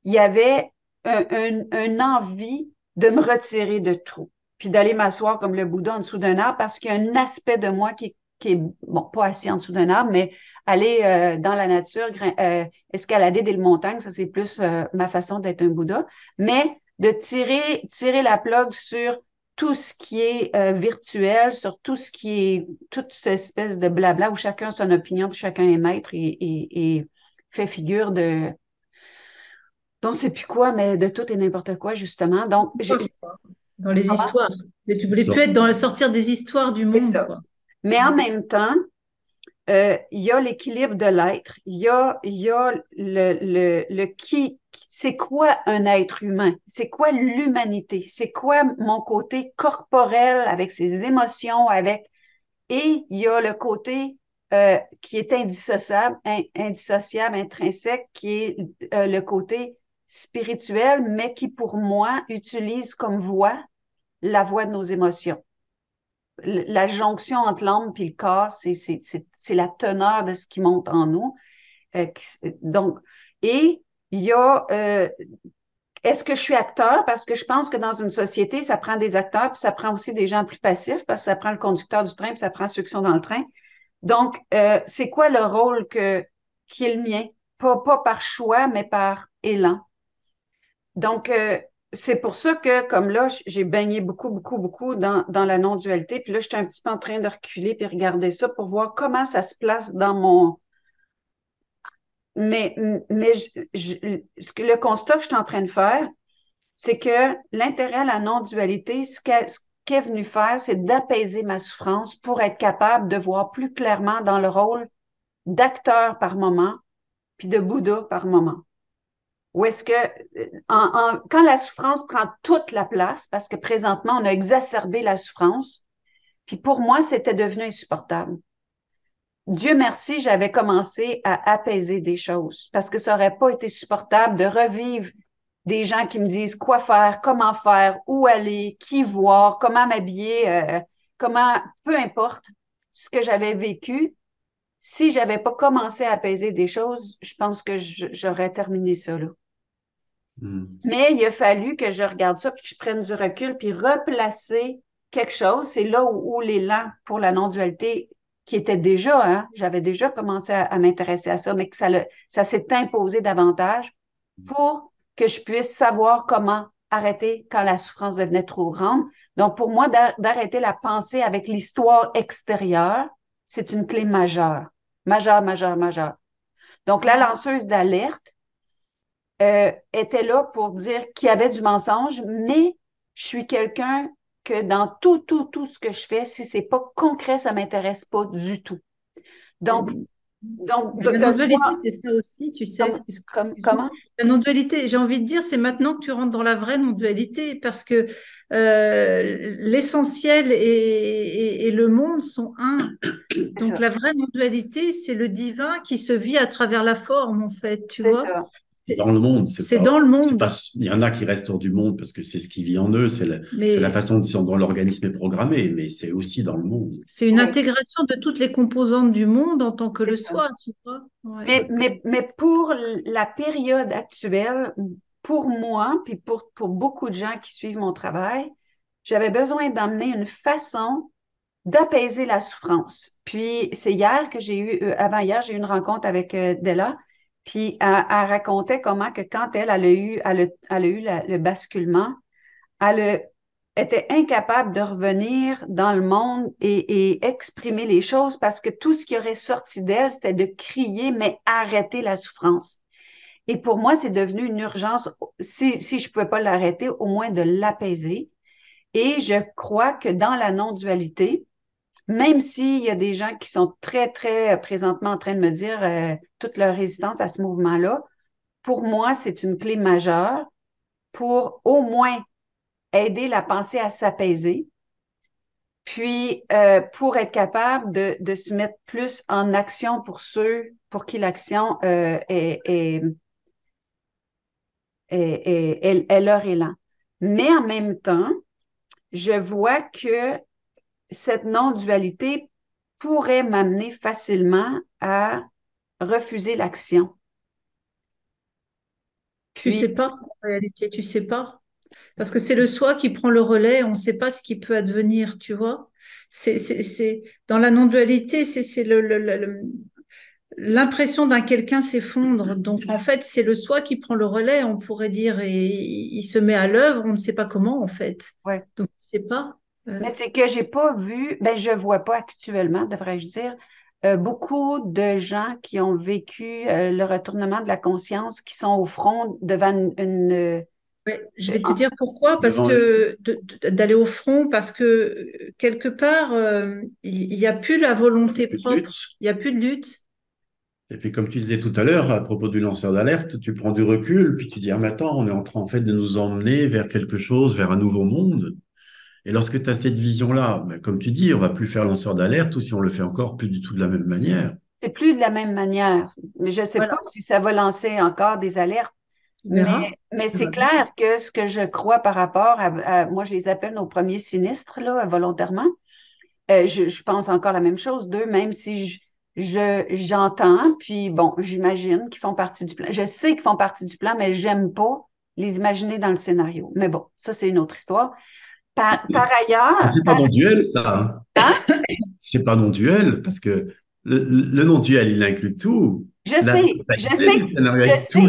il y avait une envie de me retirer de tout, puis d'aller m'asseoir comme le Bouddha en dessous d'un arbre, parce qu'il y a un aspect de moi qui est, bon, pas assis en dessous d'un arbre, mais aller dans la nature, escalader des montagnes, ça c'est plus ma façon d'être un Bouddha, mais de tirer la plug sur tout ce qui est virtuel, sur tout ce qui est, toute cette espèce de blabla où chacun a son opinion, puis chacun est maître et fait figure donc, c'est plus quoi, mais de tout et n'importe quoi, justement. Donc, Dans les comment? histoires. Et tu voulais plus Sort. être dans le sortir des histoires du C'est monde, ça. quoi. Mais en même temps, il y a l'équilibre de l'être, il y a le qui, c'est quoi un être humain? C'est quoi l'humanité? C'est quoi mon côté corporel avec ses émotions, et il y a le côté qui est indissociable, intrinsèque, qui est le côté spirituel, mais qui pour moi utilise comme voix la voix de nos émotions. La jonction entre l'âme et le corps, c'est la teneur de ce qui monte en nous. Donc, et il y a, est-ce que je suis acteur? Parce que je pense que dans une société, ça prend des acteurs, puis ça prend aussi des gens plus passifs, parce que ça prend le conducteur du train, puis ça prend ceux qui sont dans le train. Donc, c'est quoi le rôle qui est le mien? Pas par choix, mais par élan. Donc, c'est pour ça que, comme là, j'ai baigné beaucoup, beaucoup, beaucoup dans la non-dualité. Puis là, j'étais un petit peu en train de reculer puis regarder ça pour voir comment ça se place dans mon... Mais le constat que je suis en train de faire, c'est que l'intérêt à la non-dualité, ce qu'est venu faire, c'est d'apaiser ma souffrance pour être capable de voir plus clairement dans le rôle d'acteur par moment, puis de Bouddha par moment. Ou est-ce que quand la souffrance prend toute la place, parce que présentement, on a exacerbé la souffrance, puis pour moi, c'était devenu insupportable. Dieu merci, j'avais commencé à apaiser des choses, parce que ça n'aurait pas été supportable de revivre des gens qui me disent quoi faire, comment faire, où aller, qui voir, comment m'habiller, peu importe ce que j'avais vécu. Si j'avais pas commencé à apaiser des choses, je pense que j'aurais terminé ça là. Mais il a fallu que je regarde ça, puis que je prenne du recul, puis replacer quelque chose. C'est là où l'élan pour la non-dualité, qui était déjà, hein, j'avais déjà commencé à m'intéresser à ça, mais que ça s'est imposé davantage pour que je puisse savoir comment arrêter quand la souffrance devenait trop grande. Donc, pour moi, d'arrêter la pensée avec l'histoire extérieure, c'est une clé majeure. Majeure, majeure, majeure. Donc, la lanceuse d'alerte, était là pour dire qu'il y avait du mensonge, mais je suis quelqu'un que dans tout ce que je fais, si c'est pas concret, ça m'intéresse pas du tout. Donc, la non-dualité, c'est ça aussi, tu sais. Comment? La non-dualité, j'ai envie de dire, c'est maintenant que tu rentres dans la vraie non-dualité, parce que l'essentiel et le monde sont un. Donc la vraie non-dualité, c'est le divin qui se vit à travers la forme, en fait, tu C'est vois. ça. Dans le monde, c'est dans le monde. il y en a qui restent hors du monde parce que c'est ce qui vit en eux, c'est la façon dont l'organisme est programmé, mais c'est aussi dans le monde. C'est une intégration de toutes les composantes du monde en tant que le soi, tu vois. Ouais. Mais pour la période actuelle, pour moi, puis pour beaucoup de gens qui suivent mon travail, j'avais besoin d'emmener une façon d'apaiser la souffrance. Puis c'est hier que avant-hier, j'ai eu une rencontre avec Della, puis elle racontait comment que quand elle a eu le basculement, était incapable de revenir dans le monde et exprimer les choses parce que tout ce qui aurait sorti d'elle, c'était de crier, mais arrêter la souffrance. Et pour moi, c'est devenu une urgence, si je ne pouvais pas l'arrêter, au moins de l'apaiser. Et je crois que dans la non-dualité, même s'il y a des gens qui sont très, très présentement en train de me dire toute leur résistance à ce mouvement-là, pour moi, c'est une clé majeure pour au moins aider la pensée à s'apaiser, puis pour être capable de se mettre plus en action pour ceux pour qui l'action est leur élan. Mais en même temps, je vois que cette non-dualité pourrait m'amener facilement à refuser l'action. Tu sais pas, en réalité, tu sais pas. Parce que c'est le soi qui prend le relais, on ne sait pas ce qui peut advenir, tu vois. Dans la non-dualité, c'est l'impression d'un quelqu'un s'effondre. Donc, en fait, c'est le soi qui prend le relais, on pourrait dire, et il se met à l'œuvre, on ne sait pas comment, en fait. Ouais. Donc, tu sais pas. Mais c'est que j'ai pas vu, je vois pas actuellement, devrais-je dire, beaucoup de gens qui ont vécu le retournement de la conscience, qui sont au front devant Ouais, je vais te dire pourquoi, parce devant que d'aller au front, parce que quelque part, il n'y a plus la volonté une propre, lutte. il n'y a plus de lutte. Et puis, comme tu disais tout à l'heure, à propos du lanceur d'alerte, tu prends du recul, puis tu dis, ah, mais attends, on est en train, en fait, de nous emmener vers quelque chose, vers un nouveau monde. Et lorsque tu as cette vision-là, ben, comme tu dis, on va plus faire lanceur d'alerte, ou si on le fait encore, plus du tout de la même manière. C'est plus de la même manière. Mais je ne sais pas Voilà, si ça va lancer encore des alertes. on Mais, verra. mais Ça c'est va bien. clair que ce que je crois par rapport moi, je les appelle nos premiers sinistres, là, volontairement. Je pense encore la même chose d'eux, même si j'entends, puis bon, j'imagine qu'ils font partie du plan. Je sais qu'ils font partie du plan, mais j'aime pas les imaginer dans le scénario. Mais bon, ça, c'est une autre histoire. Par Mais ailleurs, c'est pas non-duel, ça, hein. hein, C'est pas non-duel, parce que le non-duel, il inclut tout. je La sais, je totalité sais, du scénario, je avec sais.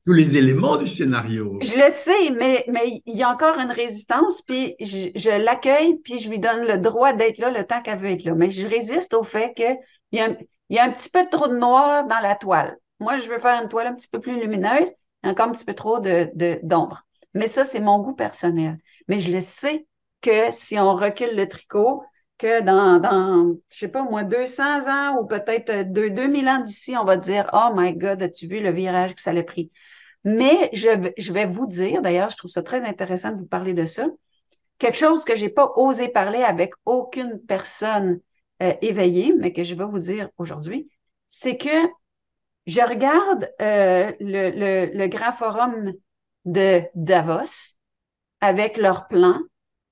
tous les éléments du scénario. Je le sais, mais il y a encore une résistance, puis je l'accueille, puis je lui donne le droit d'être là le temps qu'elle veut être là. Mais je résiste au fait qu'il y a, il y a un petit peu trop de noir dans la toile. Moi, je veux faire une toile un petit peu plus lumineuse, il y a encore un petit peu trop d'ombre. Mais ça, c'est mon goût personnel. Mais je le sais que si on recule le tricot, que je sais pas moi, 200 ans ou peut-être 2000 ans d'ici, on va dire, oh my God, as-tu vu le virage que ça a pris? Mais je vais vous dire, d'ailleurs, je trouve ça très intéressant de vous parler de ça, quelque chose que j'ai pas osé parler avec aucune personne éveillée, mais que je vais vous dire aujourd'hui, c'est que je regarde le grand forum de Davos avec leurs plans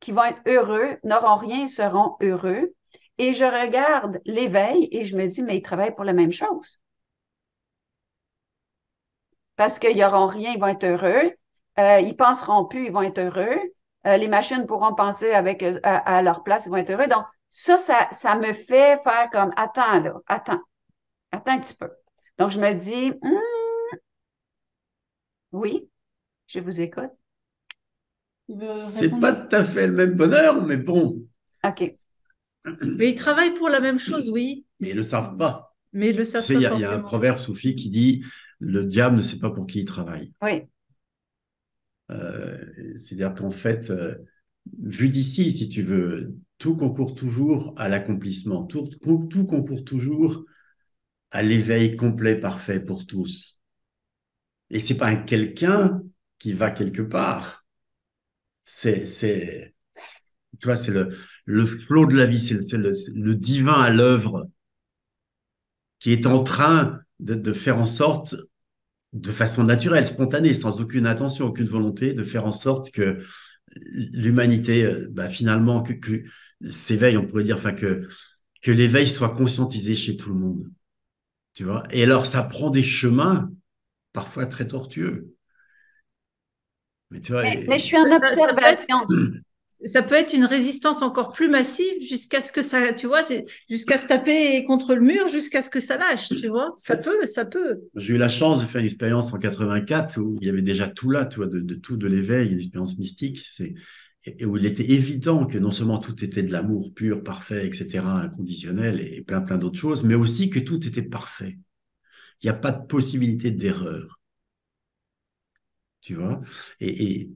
qui vont être heureux, n'auront rien, seront heureux. Et je regarde l'éveil et je me dis, mais ils travaillent pour la même chose. Parce qu'ils n'auront rien, ils vont être heureux. Ils penseront plus, ils vont être heureux. Les machines pourront penser à leur place, ils vont être heureux. Donc, ça me fait faire comme, attends là, attends un petit peu. Donc, je me dis, oui, je vous écoute. Tu veux C'est répondre? pas tout à fait le même bonheur, mais bon, OK. Mais ils travaillent pour la même chose, oui, mais ils le savent pas. mais ils le Tu savent sais, pas il y a un forcément. proverbe soufi qui dit, le diable ne sait pas pour qui il travaille. Oui, Euh, C'est-à-dire qu'en fait, vu d'ici, si tu veux, tout concourt toujours à l'accomplissement, tout concourt toujours à l'éveil complet, parfait pour tous. Et c'est pas un quelqu'un qui va quelque part. C'est, tu vois, c'est le flot de la vie, c'est le divin à l'œuvre qui est en train de faire en sorte, de façon naturelle, spontanée, sans aucune intention, aucune volonté, de faire en sorte que l'humanité, bah, finalement, que s'éveille, on pourrait dire, enfin, que l'éveil soit conscientisé chez tout le monde. Tu vois? Et alors, ça prend des chemins parfois très tortueux. Mais tu vois, mais je suis Ça, en ça peut être, observation. ça peut être une résistance encore plus massive jusqu'à ce que ça, tu vois, jusqu'à se taper contre le mur, jusqu'à ce que ça lâche, tu vois. en fait, Ça peut. j'ai eu la chance de faire une expérience en 84 où il y avait déjà tout là, tu vois, de tout de l'éveil, une expérience mystique. Et où il était évident que non seulement tout était de l'amour pur, parfait, etc., inconditionnel et plein d'autres choses, mais aussi que tout était parfait. Il n'y a pas de possibilité d'erreur, tu vois. Et, et,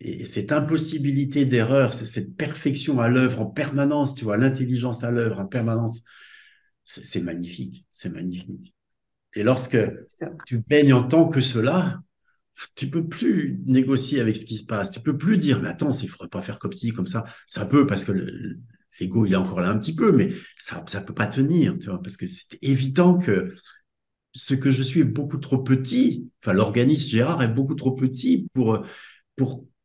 et cette impossibilité d'erreur, c'est cette perfection à l'œuvre en permanence, tu vois, l'intelligence à l'œuvre en permanence, c'est magnifique, c'est magnifique. Et lorsque Ça. tu baignes en tant que cela, tu peux plus négocier avec ce qui se passe. Tu peux plus dire, mais attends, il faudrait pas faire comme ci, comme ça. Ça peut parce que l'ego, il est encore là un petit peu, mais ça peut pas tenir, tu vois, parce que c'est évident que ce que je suis est beaucoup trop petit. Enfin, l'organisme Gérard est beaucoup trop petit pour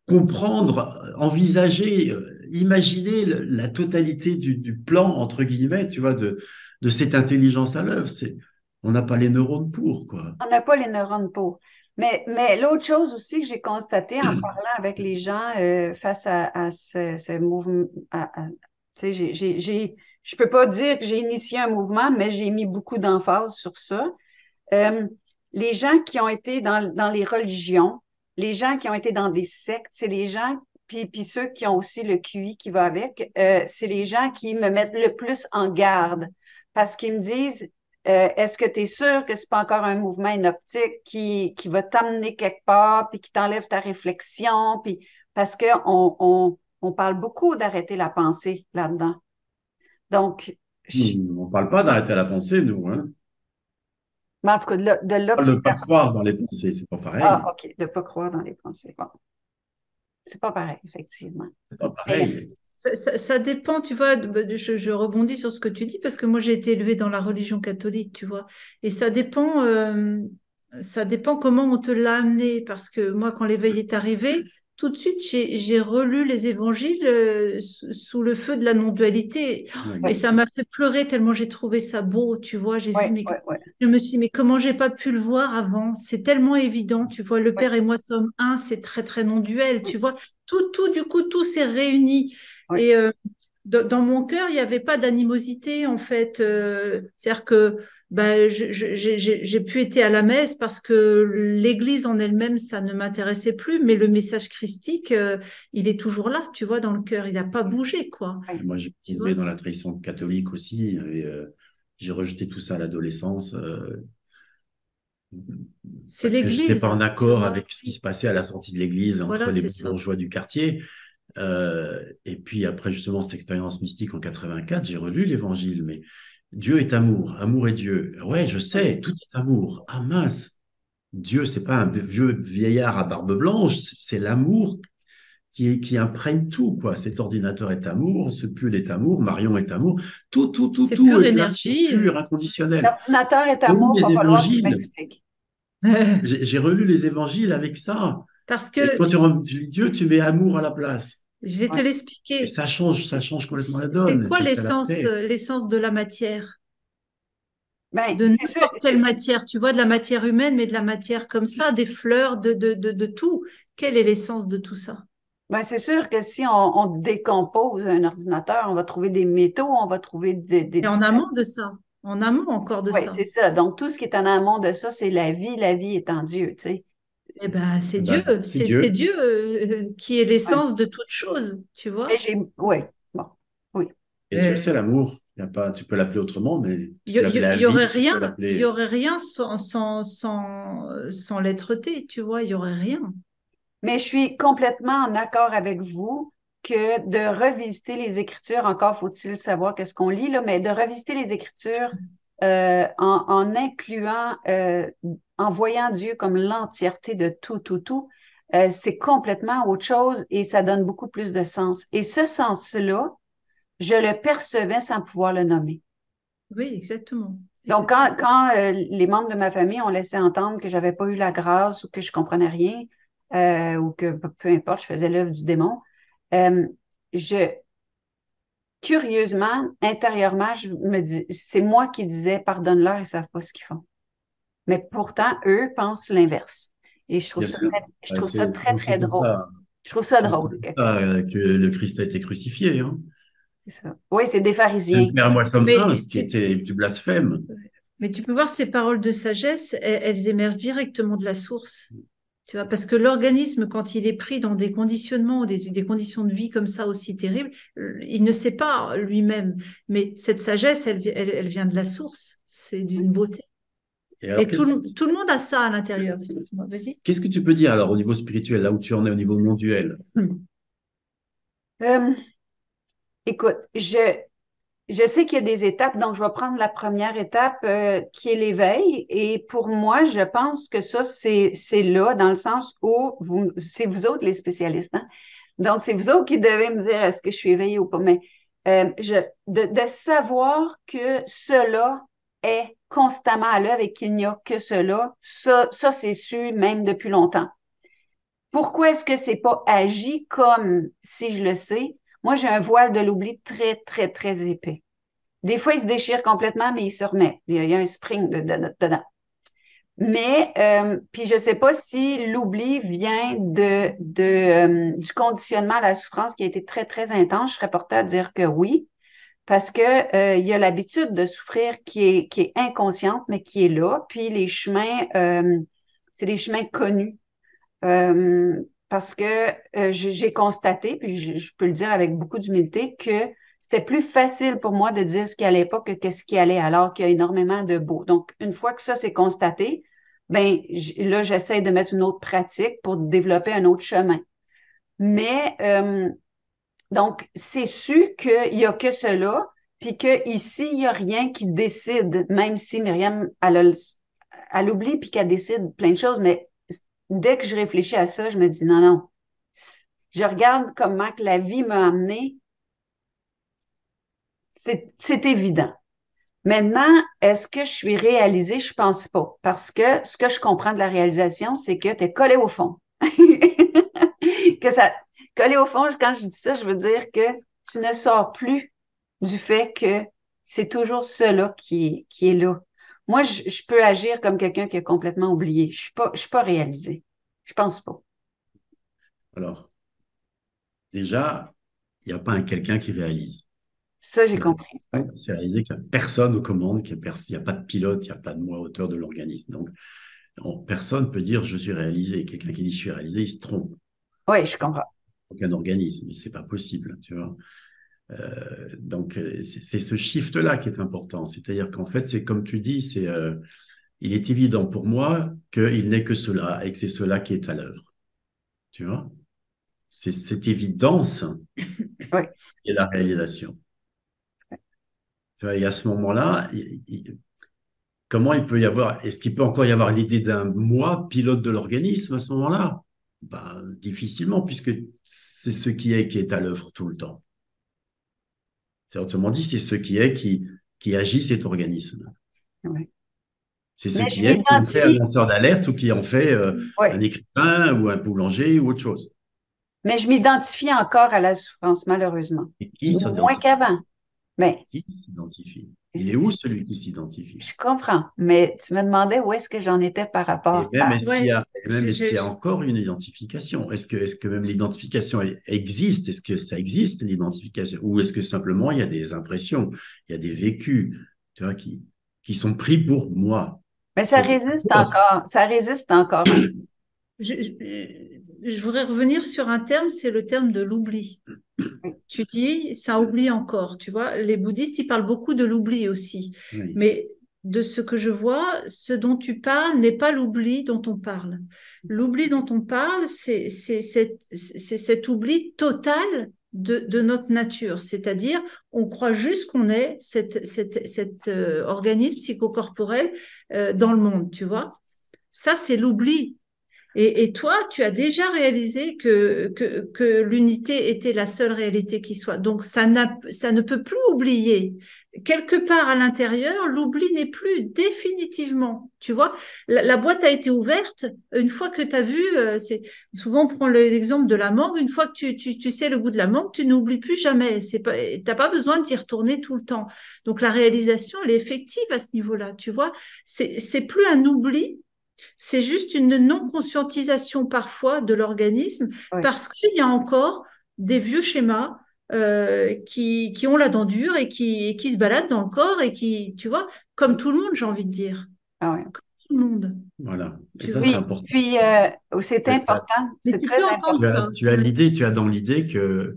comprendre, envisager, imaginer la totalité du plan, entre guillemets, tu vois, de cette intelligence à l'œuvre. On n'a pas les neurones pour, quoi. On n'a pas les neurones pour. Mais l'autre chose aussi que j'ai constaté en parlant avec les gens face à ce mouvement, tu sais, je peux pas dire que j'ai initié un mouvement, mais j'ai mis beaucoup d'emphase sur ça. Euh, les gens qui ont été dans les religions, les gens qui ont été dans des sectes, c'est les gens, puis ceux qui ont aussi le QI qui va avec, c'est les gens qui me mettent le plus en garde parce qu'ils me disent, Est-ce que tu es sûr que c'est pas encore un mouvement inoptique qui va t'amener quelque part, puis qui t'enlève ta réflexion, puis parce que on parle beaucoup d'arrêter la pensée là-dedans. Donc, On ne parle pas d'arrêter la pensée, nous. Hein. mais en tout cas, de On parle de ne pas l'observation. croire dans les pensées, c'est pas Ah, pareil. OK, de ne pas croire dans les pensées. Bon, c'est pas pareil, effectivement. C'est pas Mais, pareil. Ça dépend, tu vois, je rebondis sur ce que tu dis parce que moi j'ai été élevée dans la religion catholique, tu vois, et ça dépend comment on te l'a amené parce que moi quand l'éveil est arrivé, tout de suite j'ai relu les évangiles sous le feu de la non-dualité Ouais, moi et ça aussi. m'a fait pleurer tellement j'ai trouvé ça beau, tu vois, j'ai oui, vu, mais oui, oui, je me suis dit, mais comment j'ai pas pu le voir avant? C'est tellement évident, tu vois, le oui, Père et moi sommes un, c'est très très non-duel, tu vois, du coup, tout s'est réuni. oui, Et dans mon cœur, il n'y avait pas d'animosité, en fait. C'est-à-dire que bah, j'ai pu être à la messe parce que l'Église en elle-même, ça ne m'intéressait plus, mais le message christique, il est toujours là, tu vois, dans le cœur. Il n'a pas bougé, quoi. oui. Moi, j'ai été Tu élevé vois? dans la tradition catholique aussi, et j'ai rejeté tout ça à l'adolescence C'est parce que je n'étais pas l'Église, en tu accord vois. avec ce qui se passait à la sortie de l'église entre Voilà, les c'est ça. bourgeois du quartier. Et puis après justement cette expérience mystique en 84, j'ai relu l'Évangile, mais Dieu est amour, amour est Dieu. Ouais, je Oui, sais, tout est amour. Ah mince, Dieu, c'est pas un vieux vieillard à barbe blanche, c'est l'amour qui imprègne tout, quoi. Cet ordinateur est amour, ce pull est amour, Marion est amour, C'est tout pure est de l'amour énergie. pur, inconditionnel. l'ordinateur est Relu amour, les va falloir que tu évangiles, m'expliques. j'ai relu les évangiles avec ça. Parce Et que quand tu dis Dieu, tu mets amour à la place. je vais Oui. te Et l'expliquer. ça change complètement la C'est donne. quoi Ça fait la l'essence, paix. l'essence de la matière? Ben, De c'est sûr. n'importe quelle matière, tu vois, de la matière humaine, mais de la matière comme ça, des fleurs, de tout. Quelle est l'essence de tout ça? Ben, c'est sûr que si on décompose un ordinateur, on va trouver des métaux, on va trouver Et en amont de ça, en amont encore de Oui, ça. c'est ça. Donc, tout ce qui est en amont de ça, c'est la vie. La vie est en Dieu, tu sais. Eh ben, c'est Eh Dieu, ben, c'est c'est Dieu. Dieu qui est Ouais. l'essence de toute chose, tu Mais vois. oui, bon, oui. Et Dieu, c'est l'amour. Il y a pas, tu peux l'appeler autrement, mais tu peux l'appeler la Il y aurait vie, tu rien, peux il y l'appeler. aurait rien sans l'être-té, tu vois, il y aurait rien. Mais je suis complètement en accord avec vous que de revisiter les Écritures, encore faut-il savoir qu'est-ce qu'on lit, là, mais de revisiter les Écritures en incluant, en voyant Dieu comme l'entièreté de tout, c'est complètement autre chose et ça donne beaucoup plus de sens. Et ce sens-là, je le percevais sans pouvoir le nommer. Oui, exactement. Donc, Exactement. quand les membres de ma famille ont laissé entendre que j'avais pas eu la grâce ou que je comprenais rien, ou que peu importe, je faisais l'œuvre du démon, euh, je, curieusement, intérieurement, je me dis, c'est moi qui disais, pardonne-leur, ils savent pas ce qu'ils font. Mais pourtant, eux pensent l'inverse. Et Bien sûr. je Ouais, trouve ça c'est très, aussi très pour drôle. ça, Je trouve ça c'est aussi drôle, pour quelque ça part. que le Christ a été crucifié. Hein. C'est ça. Oui, c'est des Le pharisiens. Père et moi sommes un, Mais ce qui était du blasphème. tu peux voir ces paroles de sagesse, elles émergent directement de la source. Tu vois, parce que l'organisme, quand il est pris dans des conditionnements, des conditions de vie comme ça aussi terribles, il ne sait pas lui-même. Mais cette sagesse, elle vient de la source. C'est d'une beauté. Et alors, Et tout le monde a ça à l'intérieur. Excuse-moi, vas-y. qu'est-ce que tu peux dire alors au niveau spirituel, là où tu en es au niveau non-duel? Euh, écoute, je sais qu'il y a des étapes, donc je vais prendre la première étape qui est l'éveil. Et pour moi, je pense que ça, c'est là, dans le sens où c'est vous autres les spécialistes. Hein? Donc, c'est vous autres qui devez me dire est-ce que je suis éveillée ou pas. Mais de savoir que cela est constamment à l'œuvre et qu'il n'y a que cela, ça c'est su même depuis longtemps. Pourquoi est-ce que c'est pas agi comme si je le sais? Moi, j'ai un voile de l'oubli très, très, très épais. Des fois, il se déchire complètement, mais il se remet. Il y a un spring dedans. Mais, puis je ne sais pas si l'oubli vient du conditionnement à la souffrance qui a été très, très intense. Je serais portée à dire que oui, parce que, il y a l'habitude de souffrir qui est inconsciente, mais qui est là. Puis les chemins, c'est des chemins connus. Parce que j'ai constaté, puis je peux le dire avec beaucoup d'humilité, que c'était plus facile pour moi de dire ce qui allait pas que qu'est-ce qui allait, alors qu'il y a énormément de beau. Donc, une fois que ça c'est constaté, ben là, j'essaie de mettre une autre pratique pour développer un autre chemin. Mais donc, c'est su qu'il n'y a que cela, puis qu'ici, il n'y a rien qui décide, même si Myriam, elle oublie puis qu'elle décide plein de choses, mais dès que je réfléchis à ça, je me dis non, non. Je regarde comment que la vie m'a amené. C'est évident. Maintenant, est-ce que je suis réalisée? Je pense pas. Parce que ce que je comprends de la réalisation, c'est que tu es collé au fond. Que ça, collé au fond, quand je dis ça, je veux dire que tu ne sors plus du fait que c'est toujours cela qui est là. Moi, je peux agir comme quelqu'un qui a complètement oublié. Je suis pas réalisée. Je pense pas. Alors, déjà, il n'y a pas un quelqu'un qui réalise. Ça, j'ai La compris. réalisation, c'est réaliser qu'il n'y a personne aux commandes, qu'il n'y a pas de pilote, il n'y a pas de moi auteur de l'organisme. Donc, personne ne peut dire je suis réalisé. Quelqu'un qui dit je suis réalisé, il se trompe. Oui, je comprends. Aucun organisme, c'est pas possible, tu vois. Donc, c'est ce shift-là qui est important. C'est-à-dire qu'en fait, c'est comme tu dis, il est évident pour moi qu'il n'est que cela et que c'est cela qui est à l'œuvre. Tu vois? C'est cette évidence Oui. qui est la réalisation. Tu vois, et à ce moment-là, comment il peut y avoir, est-ce qu'il peut encore y avoir l'idée d'un moi pilote de l'organisme à ce moment-là? Ben, difficilement, puisque c'est ce qui est à l'œuvre tout le temps. Autrement dit, c'est ce qui agit cet organisme. Oui. C'est ce Mais je qui en fait un m'identifie. lanceur d'alerte ou qui en fait Oui. un écrivain ou un boulanger ou autre chose. Mais je m'identifie encore à la souffrance, malheureusement. Et qui Moins s'identifie? qu'avant. Mais Qui s'identifie? Il est où celui qui s'identifie? je comprends. Mais tu me demandais où est-ce que j'en étais par Et rapport même, à. Ouais, est-ce qu'il y a encore une identification? Est-ce que même l'identification existe? Est-ce que ça existe, l'identification? Ou est-ce que simplement il y a des impressions, il y a des vécus, tu vois, qui sont pris pour moi? Mais ça résiste encore. Ça résiste encore un peu. je voudrais revenir sur un terme, c'est le terme de l'oubli. Tu dis, ça oublie encore, tu vois. Les bouddhistes, ils parlent beaucoup de l'oubli aussi. Oui. Mais de ce que je vois, ce dont tu parles n'est pas l'oubli dont on parle. L'oubli dont on parle, c'est cet oubli total de notre nature. C'est-à-dire, on croit juste qu'on est cet organisme psychocorporel dans le monde, tu vois. Ça, c'est l'oubli. Et toi, tu as déjà réalisé que l'unité était la seule réalité qui soit. Donc, ça ne peut plus oublier. Quelque part à l'intérieur, l'oubli n'est plus définitivement. Tu vois, la boîte a été ouverte. Une fois que tu as vu, souvent on prend l'exemple de la mangue. Une fois que tu sais le goût de la mangue, tu n'oublies plus jamais. T'as pas besoin d'y retourner tout le temps. Donc, la réalisation, elle est effective à ce niveau-là. Tu vois, c'est plus un oubli. C'est juste une non-conscientisation parfois de l'organisme Oui. parce qu'il y a encore des vieux schémas qui ont la dent dure et qui se baladent dans le corps et qui, tu vois, comme tout le monde, j'ai envie de dire. Ah ouais. Comme tout le monde. Voilà. Et Tu ça, vois. c'est Oui, important. puis c'est important, Mais c'est tu très peux entendre important. ça. Tu as l'idée, tu as dans l'idée que,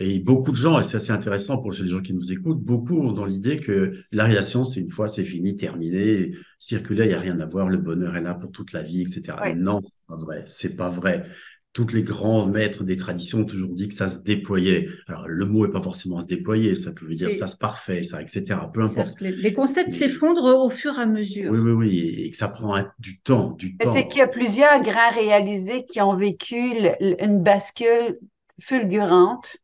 et beaucoup de gens, et ça c'est intéressant pour les gens qui nous écoutent, beaucoup ont dans l'idée que la réaction, c'est une fois, c'est fini, terminé, circuler, il n'y a rien à voir, le bonheur est là pour toute la vie, etc. Oui. Non, c'est pas vrai, c'est pas vrai. Tous les grands maîtres des traditions ont toujours dit que ça se déployait. Alors, le mot n'est pas forcément se déployer, ça peut dire ça se parfait, ça, etc. Peu importe. Les concepts Mais, s'effondrent au fur et à mesure. oui, oui, oui, et que ça prend du temps, du Mais c'est temps. qu'il y a plusieurs grands réalisés qui ont vécu une bascule fulgurante.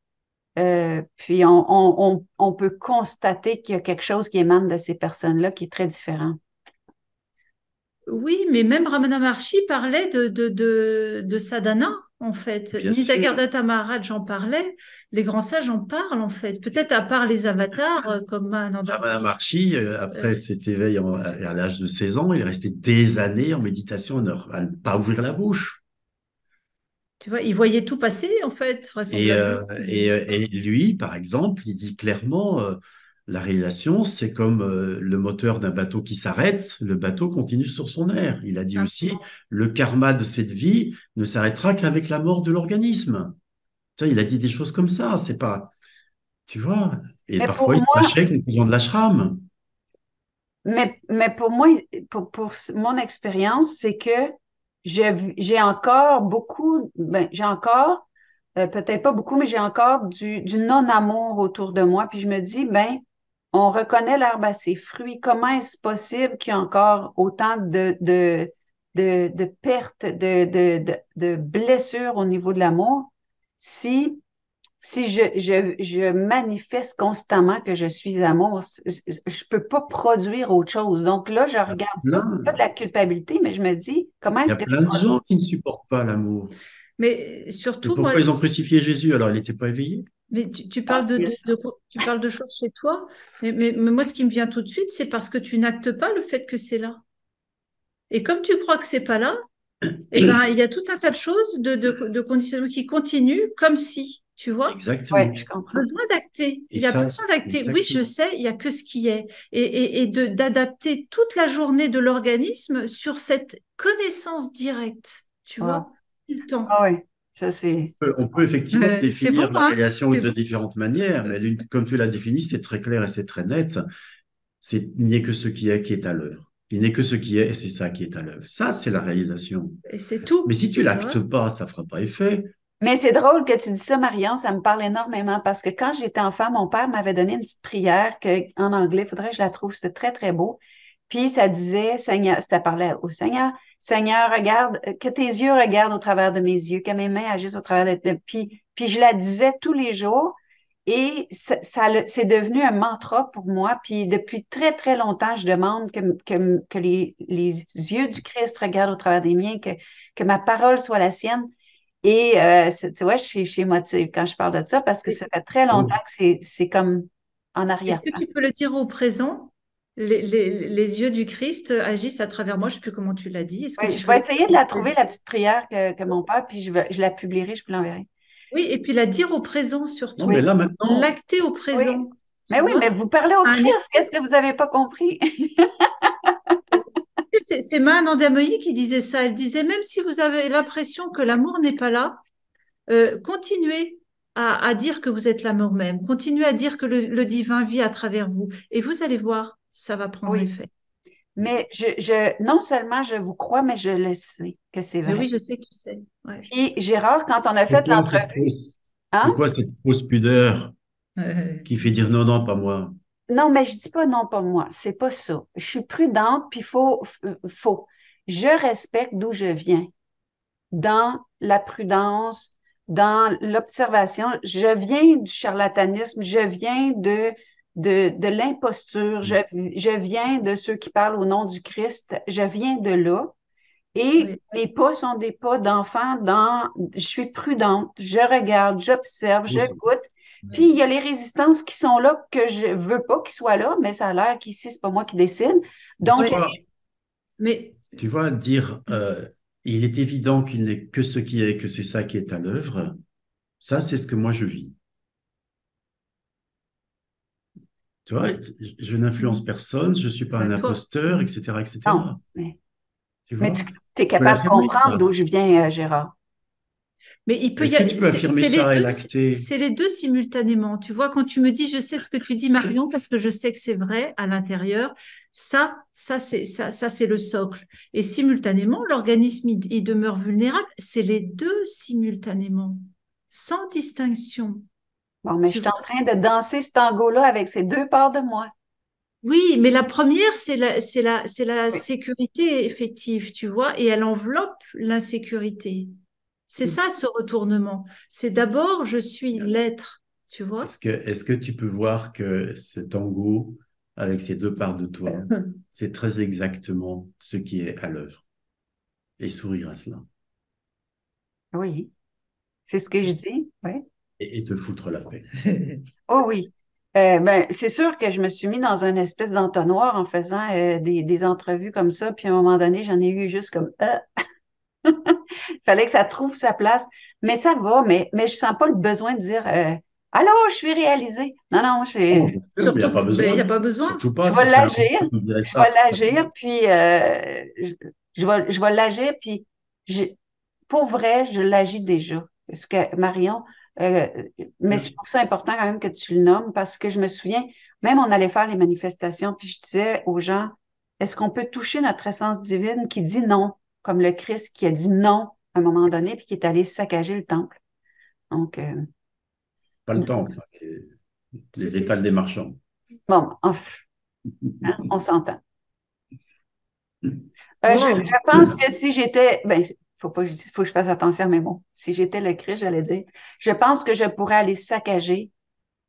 Puis on peut constater qu'il y a quelque chose qui émane de ces personnes-là qui est très différent. Oui, mais même Ramana Maharshi parlait de sadhana, en fait. Bien sûr. Nisargadatta Maharaj en parlait, les grands sages en parlent, en fait. Peut-être à part les avatars, comme Mahananda. Ramana Maharshi, après cet éveil à l'âge de 16 ans, il est resté des années en méditation à ne pas ouvrir la bouche. Tu vois, il voyait tout passer, en fait, Et, vraisemblablement. et lui, par exemple, il dit clairement, la réalisation, c'est comme le moteur d'un bateau qui s'arrête, le bateau continue sur son air. Il a dit aussi, le karma de cette vie ne s'arrêtera qu'avec la mort de l'organisme. Tu vois, il a dit des choses comme ça. C'est pas. tu vois. Et Mais pour parfois, ils se moi, fâchaient quand ils ont de l'ashram. mais pour moi, pour mon expérience, c'est que j'ai encore beaucoup, ben, j'ai encore, peut-être pas beaucoup, mais j'ai encore du non-amour autour de moi. Puis je me dis, ben, on reconnaît l'herbe à ses fruits. Comment est-ce possible qu'il y a encore autant de pertes, de blessures au niveau de l'amour si si je manifeste constamment que je suis amour, je peux pas produire autre chose. Donc là, je Il y a regarde ça, c'est pas de plein, la culpabilité, mais je me dis, comment il y est-ce a que je plein de produis? gens qui ne supportent pas l'amour. Mais Et surtout, moi, pourquoi ils ont crucifié Jésus alors il n'était pas éveillé? mais tu Ah, parles il y a ça. tu parles de choses chez toi, mais moi, ce qui me vient tout de suite, c'est parce que tu n'actes pas le fait que c'est là. Et comme tu crois que c'est pas là, eh ben, il y a tout un tas de choses, de conditionnement qui continuent comme si, tu vois. Oui, Exactement. je comprends. Besoin d'acter. Il Et y a ça, besoin d'acter. Oui, je exactement. sais, il y a que ce qui est. Et d'adapter toute la journée de l'organisme sur cette connaissance directe, tu vois, Wow. tout le temps. Ah oui, ça c'est. On peut effectivement C'est beau, définir la hein? relation C'est de beau. différentes manières, mais comme tu l'as défini, c'est très clair et c'est très net. Il n'est que ce qui est à l'œuvre. Il n'est que ce qui est et c'est ça qui est à l'œuvre. Ça, c'est la réalisation. Et c'est Mais tout, si tu tu vois. l'actes pas, ça fera pas effet. Mais c'est drôle que tu dis ça, Marion, ça me parle énormément parce que quand j'étais enfant, mon père m'avait donné une petite prière en anglais, il faudrait que je la trouve, c'était très, très beau. Puis ça disait, Seigneur, ça parlait au Seigneur, Seigneur, regarde, que tes yeux regardent au travers de mes yeux, que mes mains agissent au travers puis je la disais tous les jours et c'est devenu un mantra pour moi. Puis depuis très, très longtemps, je demande que les yeux du Christ regardent au travers des miens, que ma parole soit la sienne. Et tu vois, je suis émotive quand je parle de ça parce que Et- ça fait très longtemps Oh, que c'est comme en Est-ce arrière. que tu peux le dire au présent? Les yeux du Christ agissent à travers moi. Je ne sais plus comment tu l'as dit. Est-ce que Oui, tu je peux vais le dire essayer de au la présent? trouver, la petite prière que mon père, puis je la publierai, je vous l'enverrai. Oui, et puis la dire au présent non, surtout. mais Oui, là maintenant, L'acter au oui. présent, Mais tu oui, mais vois? vous parlez au Un Christ, qu'est-ce que vous n'avez pas compris? c'est Maha Moyi qui disait ça. Elle disait, même si vous avez l'impression que l'amour n'est pas là, continuez à dire que vous êtes l'amour même. Continuez à dire que le divin vit à travers vous. Et vous allez voir, ça va prendre Oui, effet. mais non seulement je vous crois, mais je le sais que c'est Mais vrai. oui, je sais que tu sais. Ouais. Puis Gérard, quand on a c'est fait quoi cette l'entrevue, fausse, c'est hein? quoi cette fausse pudeur qui fait dire non, non, pas moi? Non, mais je dis pas non, pas moi. C'est pas ça. Je suis prudente, puis faut. Je respecte d'où je viens. Dans la prudence, dans l'observation. Je viens du charlatanisme, je viens de l'imposture, je viens de ceux qui parlent au nom du Christ, je viens de là. Et Oui. mes pas sont des pas d'enfant je suis prudente, je regarde, j'observe, j'écoute. Puis il y a les résistances qui sont là que je veux pas qu'ils soient là, mais ça a l'air qu'ici, c'est pas moi qui décide. Tu Donc, Ouais. vois, Mais tu vois, dire il est évident qu'il n'est que ce qui est, que c'est ça qui est à l'œuvre, ça, c'est ce que moi je vis. Tu vois, je n'influence personne, je ne suis pas un bah, toi, imposteur, etc., non, etc. Tu mais vois, tu es tu peux capable de l'affirmer, comprendre ça. d'où je viens, Gérard. mais il peut y Est-ce que avoir, tu peux affirmer ça et l'acter? c'est les deux simultanément. Tu vois, quand tu me dis, je sais ce que tu dis, Marion, parce que je sais que c'est vrai à l'intérieur, ça, c'est le socle. Et simultanément, l'organisme, il demeure vulnérable. C'est les deux simultanément, sans distinction. Bon, mais je Tu suis vois? en train de danser ce tango-là avec ces deux parts de moi. Oui, mais la première, c'est la Oui. sécurité effective, tu vois, et elle enveloppe l'insécurité. C'est ça ce retournement. C'est d'abord, je suis l'être, tu vois. Est-ce que tu peux voir que ce tango, avec ces deux parts de toi, c'est très exactement ce qui est à l'œuvre? Et sourire à cela. Oui, c'est ce que je dis. Oui. Et te foutre la paix. Oh oui. Ben, c'est sûr que je me suis mis dans une espèce d'entonnoir en faisant des entrevues comme ça, puis à un moment donné, j'en ai eu juste comme il fallait que ça trouve sa place. Mais ça va, mais je sens pas le besoin de dire allô, je suis réalisée. Non, non, Oh, bien sûr, mais il n'y a Surtout, pas ben, il n'y a besoin. pas besoin. Surtout pas, je ce vais serait l'agir, important qu'on dirait je ça. vais C'est pas l'agir, puis je vais l'agir, puis je, pour vrai, je l'agis déjà. Parce que Marion, Euh, mais je trouve ça important quand même que tu le nommes parce que je me souviens, même on allait faire les manifestations, puis je disais aux gens, est-ce qu'on peut toucher notre essence divine qui dit non, comme le Christ qui a dit non à un moment donné, puis qui est allé saccager le temple. Donc, Pas le temps, les étals des marchands. bon, hein, on s'entend. Wow. Je pense que si j'étais, ben, faut pas, faut que je fasse attention à mes mots. Si j'étais le Christ, j'allais dire, je pense que je pourrais aller saccager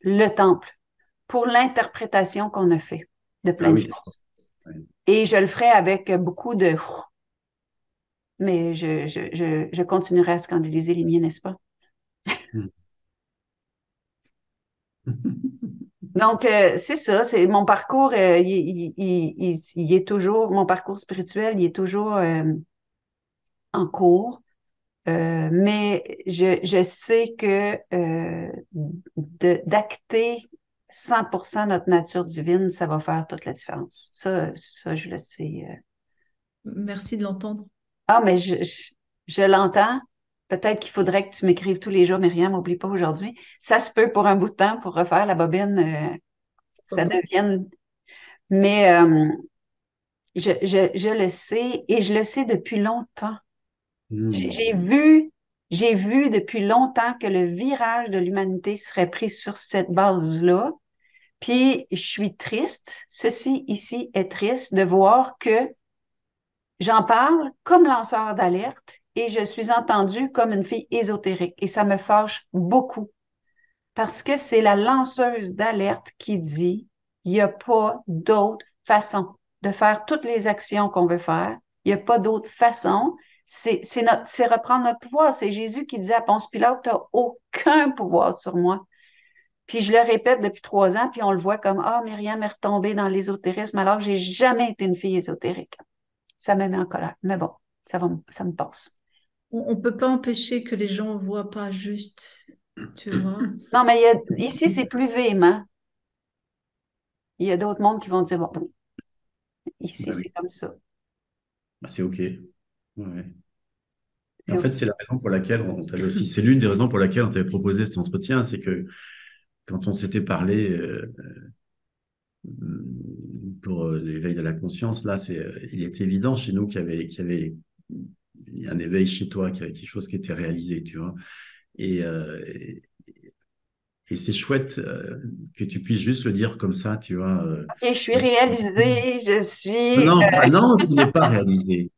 le temple pour l'interprétation qu'on a fait de Ah plein de oui. choses. Ouais. Et je le ferais avec beaucoup de, mais je continuerai à scandaliser les miens, n'est-ce pas? Donc, c'est ça, c'est mon parcours, il est toujours, mon parcours spirituel, il est toujours en cours. Mais je sais que d'acter 100% notre nature divine, ça va faire toute la différence. Ça je le sais. Merci de l'entendre. Ah, mais je l'entends. Peut-être qu'il faudrait que tu m'écrives tous les jours, Myriam, oublie pas aujourd'hui. Ça se peut pour un bout de temps, pour refaire la bobine, ça devienne. Mais je le sais et je le sais depuis longtemps. J'ai Hmm. j'ai vu, j'ai vu depuis longtemps que le virage de l'humanité serait pris sur cette base-là. Puis je suis triste, ceci ici est triste de voir que j'en parle comme lanceur d'alerte et je suis entendue comme une fille ésotérique. Et ça me fâche beaucoup parce que c'est la lanceuse d'alerte qui dit il n'y a pas d'autre façon de faire toutes les actions qu'on veut faire. Il n'y a pas d'autre façon. C'est reprendre notre pouvoir. C'est Jésus qui disait à Ponce Pilate, tu n'as aucun pouvoir sur moi. Puis je le répète depuis 3 ans, puis on le voit comme, ah, Myriam est retombée dans l'ésotérisme, alors que j'ai jamais été une fille ésotérique. Ça me met en colère. Mais bon, ça me passe. On ne peut pas empêcher que les gens ne voient pas juste, tu vois. Non, mais ici, c'est plus véhément. Il y a d'autres mondes qui vont dire, bon, ici, Bah oui. c'est comme ça. Bah, c'est OK. Ouais. Et C'est en OK. fait, c'est la raison pour laquelle on t'avait aussi, c'est l'une des raisons pour laquelle on t'avait proposé cet entretien, c'est que quand on s'était parlé pour l'éveil de la conscience, là, il est évident chez nous qu'il y avait un éveil chez toi, qu'il y avait quelque chose qui était réalisé, tu vois. Et, euh, et, et c'est chouette que tu puisses juste le dire comme ça, tu vois. OK, je suis réalisée, je suis... Non, non, tu n'es pas réalisé.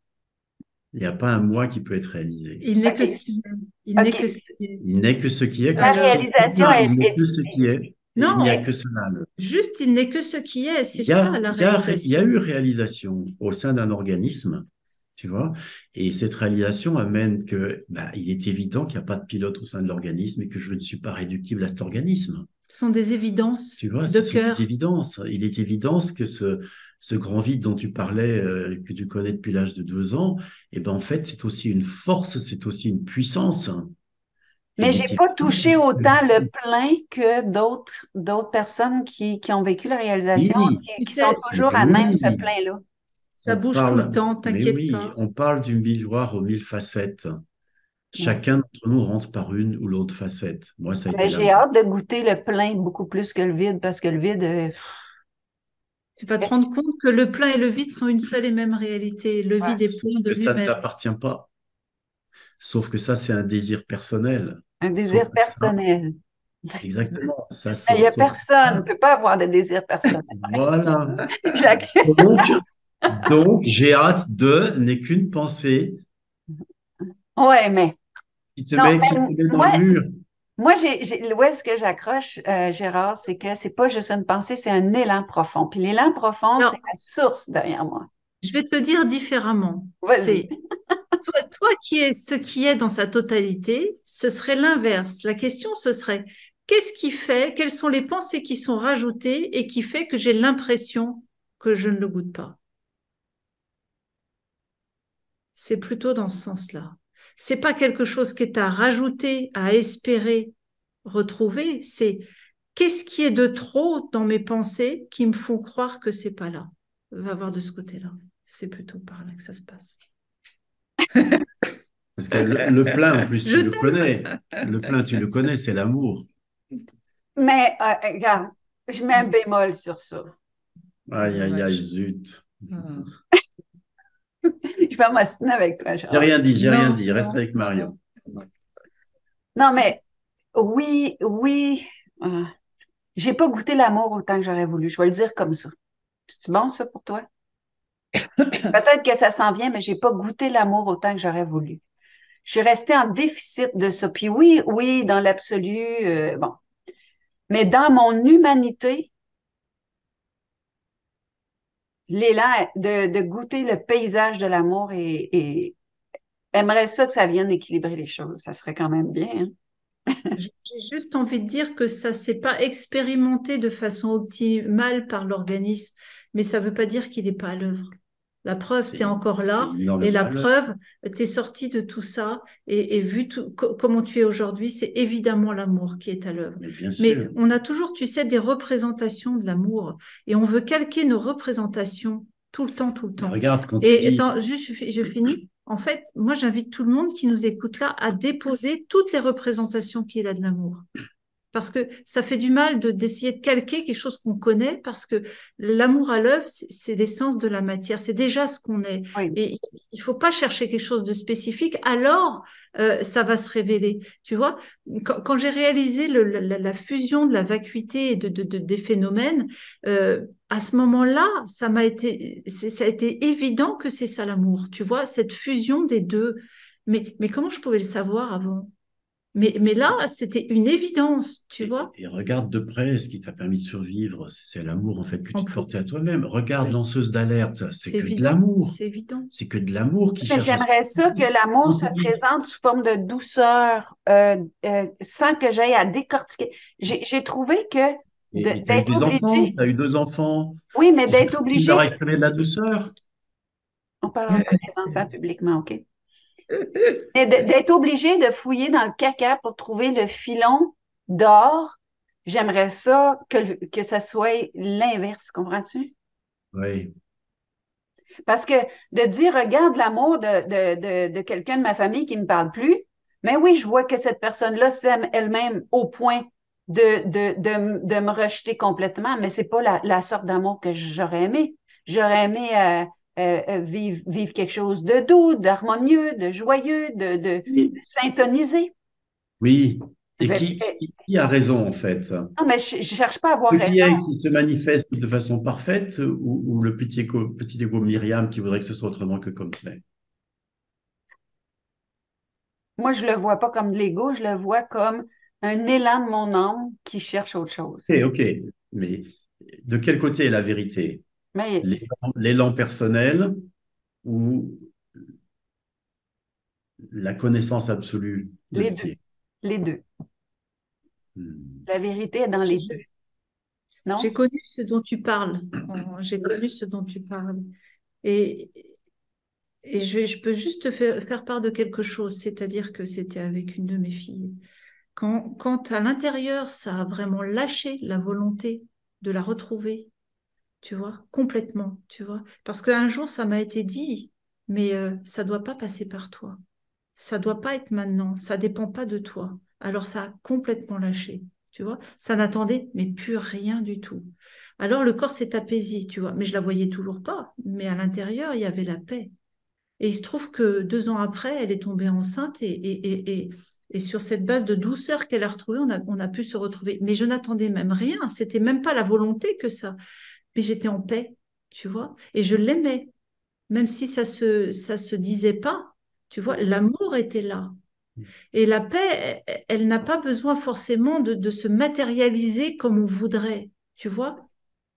Il n'y a pas un moi qui peut être réalisé. Il n'est que ce OK, qu'il est. Il n'est OK. que ce qu'il est. Il n'est que ce qui est, Ma comme tu Alors, disais très réalisation bien, il n'est est que ce ici. qui est, et il n'y a non, que cela. juste il n'est que ce qui est. C'est Il y ça a, la il y a, il y a réalisation. eu réalisation au sein d'un organisme, tu vois, et cette réalisation amène que, bah, il est évident qu'il n'y a pas de pilote au sein de l'organisme et que je ne suis pas réductible à cet organisme. Ce sont des évidences Tu vois, de ce sont des cœur. évidences. Il est évident que ce grand vide dont tu parlais, que tu connais depuis l'âge de 2 ans, eh ben, en fait, c'est aussi une force, c'est aussi une puissance. Et Mais il j'ai est pas évident touché autant le plein que d'autres personnes qui ont vécu la réalisation, oui, Tu qui sont sais, toujours mais à même ce oui, plein-là. ça on bouge tout le parle, temps, mais t'inquiète oui, pas. on parle du miroir aux 1000 facettes. Ouais. Chacun d'entre nous rentre par une ou l'autre facette. Moi, ça a été Mais la j'ai mienne. hâte de goûter le plein beaucoup plus que le vide parce que le vide, Tu vas te rendre compte que le plein et le vide sont une seule et même réalité. Le ouais, vide est Sauf plein de que ça ne lui-même. t'appartient pas. Sauf que ça, c'est un désir personnel. un Sauf désir que ça, personnel. exactement, ça, Il n'y a sauf que personne, ne ça, peut pas avoir de désir personnel. voilà. Jacques. Donc, donc, j'ai hâte de n'est qu'une pensée Ouais, mais non, qui te mais met dans moi, le mur. moi où est-ce que j'accroche, Gérard, c'est que c'est pas juste une pensée, c'est un élan profond. Puis l'élan profond, c'est Alors, la source derrière moi. je vais te le dire différemment. Vas-y. C'est toi qui es ce qui est dans sa totalité, ce serait l'inverse. La question, ce serait qu'est-ce qui fait, quelles sont les pensées qui sont rajoutées et qui fait que j'ai l'impression que je ne le goûte pas. C'est plutôt dans ce sens-là. C'est pas quelque chose qui est à rajouter, à espérer retrouver. C'est qu'est-ce qui est de trop dans mes pensées qui me font croire que c'est pas là. Va voir de ce côté-là. C'est plutôt par là que ça se passe. Parce que le plein, en plus, Je tu le t'aime. connais. Le plein, tu le connais, c'est l'amour. Mais regarde, je mets un bémol sur ça. Aïe, aïe, aïe, Dommage. zut. Ah. Je vais m'ostiner avec toi, Charles. J'ai rien Non, dit. Reste non, avec non, Marion. non, non. Non, mais oui, oui. euh, j'ai pas goûté l'amour autant que j'aurais voulu. Je vais le dire comme ça. C'est bon, ça, pour toi? Peut-être que ça s'en vient, mais j'ai pas goûté l'amour autant que j'aurais voulu. Je suis restée en déficit de ça. Puis oui, oui, dans l'absolu, bon. Mais dans mon humanité, l'élan de goûter le paysage de l'amour et aimerait ça que ça vienne équilibrer les choses. Ça serait quand même bien, hein? J'ai juste envie de dire que ça s'est pas expérimenté de façon optimale par l'organisme, mais ça veut pas dire qu'il n'est pas à l'œuvre. La preuve, tu es C'est encore c'est là, et énormément la à l'heure. preuve, tu es sorti de tout ça, et vu comment tu es aujourd'hui, c'est évidemment l'amour qui est à l'œuvre. Mais bien Mais sûr. on a toujours, tu sais, des représentations de l'amour, et on veut calquer nos représentations tout le temps, tout le Mais temps. regarde, quand tu Et dis, attends, juste, je finis. En fait, moi, j'invite tout le monde qui nous écoute là à déposer toutes les représentations qu'il a de l'amour. Parce que ça fait du mal d'essayer de calquer quelque chose qu'on connaît, parce que l'amour à l'œuvre, c'est l'essence de la matière, c'est déjà ce qu'on est. Oui. Et il faut pas chercher quelque chose de spécifique, alors ça va se révéler. Tu vois, quand j'ai réalisé la fusion de la vacuité et des phénomènes, à ce moment-là, ça a été évident que c'est ça l'amour. Tu vois, cette fusion des deux. Mais comment je pouvais le savoir avant? Mais là, c'était une évidence, tu vois. et regarde de près ce qui t'a permis de survivre. C'est l'amour, en fait, que En tu te plus, portais à toi-même. Regarde oui, lanceuse d'alerte. C'est c'est que de évident, l'amour. c'est évident. C'est que de l'amour qui Mais cherche à se j'aimerais ça que manifester. l'amour Quand se tu dis, présente sous forme de douceur, sans que j'aie à décortiquer. J'ai trouvé que et tu as eu d'être des enfants, obligé, tu as eu deux enfants. oui, mais Tu d'être tu leur obligé, as exprimé de la douceur. on parlera pas des enfants publiquement, OK? Mais d'être obligé de fouiller dans le caca pour trouver le filon d'or, j'aimerais ça que ça soit l'inverse, comprends-tu? Oui, Parce que de dire, regarde l'amour de quelqu'un de ma famille qui ne me parle plus, mais oui, je vois que cette personne-là s'aime elle-même au point de me rejeter complètement, mais c'est pas la sorte d'amour que j'aurais aimé. J'aurais aimé vivre quelque chose de doux, d'harmonieux, de joyeux, de oui, syntonisé. oui. Je Et vais, qui a raison, en fait? non, mais je ne cherche pas à avoir Ce raison. qui est qui se manifeste de façon parfaite ou le petit égo Myriam qui voudrait que ce soit autrement que comme c'est? Moi, je le vois pas comme de l'ego, je le vois comme un élan de mon âme qui cherche autre chose. Ok. Mais de quel côté est la vérité? Mais L'élan personnel ou la connaissance absolue de les ce deux, qui est? les deux. Hmm. La vérité est dans les deux, non? J'ai connu ce dont tu parles. J'ai connu ce dont tu parles. Et, et je peux juste te faire part de quelque chose, c'est-à-dire que c'était avec une de mes filles. Quand à l'intérieur, ça a vraiment lâché la volonté de la retrouver, tu vois, complètement, tu vois. Parce qu'un jour, ça m'a été dit, mais ça doit pas passer par toi. Ça doit pas être maintenant. Ça dépend pas de toi. Alors ça a complètement lâché, tu vois. Ça n'attendait, mais plus rien du tout. Alors le corps s'est apaisé, tu vois. Mais je la voyais toujours pas. Mais à l'intérieur, il y avait la paix. Et il se trouve que 2 ans après, elle est tombée enceinte et sur cette base de douceur qu'elle a retrouvée, on a pu se retrouver. Mais je n'attendais même rien. C'était même pas la volonté que ça. Mais j'étais en paix, tu vois. Et je l'aimais, même si ça se disait pas. Tu vois, l'amour était là. Et la paix, elle n'a pas besoin forcément de se matérialiser comme on voudrait. Tu vois,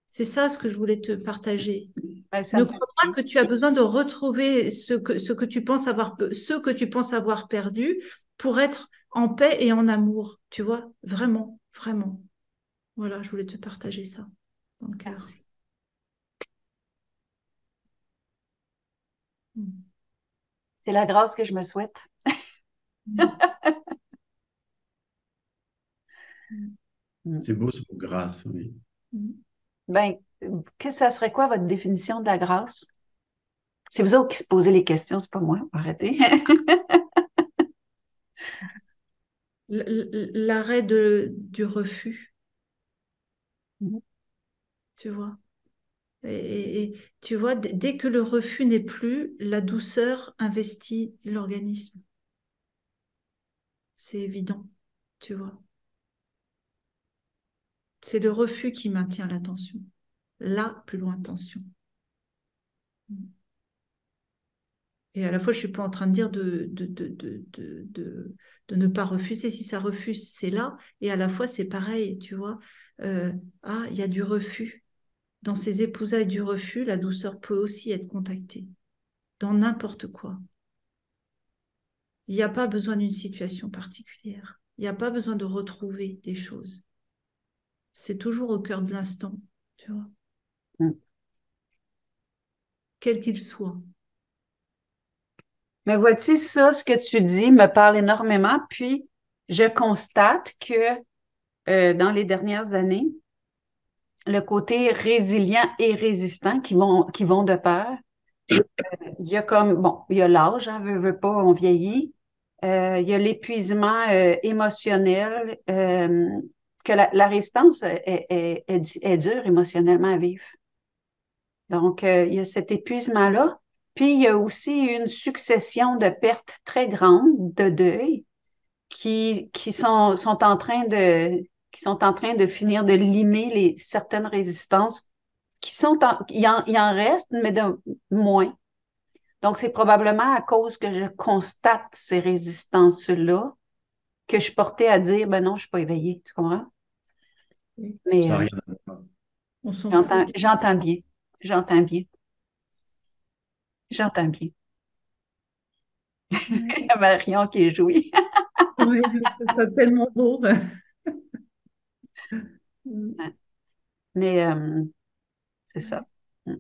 c'est ça ce que je voulais te partager. Ben, ça Ne me fait crois du pas bien. que tu as besoin de retrouver ce que tu penses avoir perdu pour être en paix et en amour. Tu vois, vraiment, vraiment. Voilà, je voulais te partager ça dans le cœur. Merci. Mm. C'est la grâce que je me souhaite. Mm. Mm. Mm. C'est beau ce mot grâce, oui. Mm. Ben, que ça serait quoi votre définition de la grâce? C'est vous autres qui se posez les questions, c'est pas moi. Arrêtez. l'arrêt du refus, Mhm. tu vois. Et tu vois, dès que le refus n'est plus, la douceur investit l'organisme. C'est évident, tu vois. C'est le refus qui maintient la tension. Là, plus loin, tension. Et à la fois, je ne suis pas en train de dire de ne pas refuser. Si ça refuse, c'est là. Et à la fois, c'est pareil, tu vois. Il y a du refus. Dans ces épousailles du refus, la douceur peut aussi être contactée. Dans n'importe quoi. Il n'y a pas besoin d'une situation particulière. Il n'y a pas besoin de retrouver des choses. C'est toujours au cœur de l'instant, tu vois. Mm. Quel qu'il soit. Mais vois-tu, ça, ce que tu dis me parle énormément. Puis, je constate que dans les dernières années, le côté résilient et résistant qui vont de pair, il y a comme, bon, il y a l'âge, hein, veut pas, on vieillit. Il y a l'épuisement émotionnel, que la résistance est dure émotionnellement à vivre. Donc, il y a cet épuisement-là. Puis, il y a aussi une succession de pertes très grandes, de deuil, qui sont en train qui sont en train de finir de limer certaines résistances il en reste, mais de moins. Donc, c'est probablement à cause que je constate ces résistances-là que je suis portée à dire, ben non, je ne suis pas éveillée, tu comprends? Oui. Mais Ça n'a rien à voir. On s'en fout. j'entends bien, j'entends bien, j'entends bien. Ouais. Marion qui est jouée. Oui, je trouve ça tellement beau. Mais c'est ça. Mm.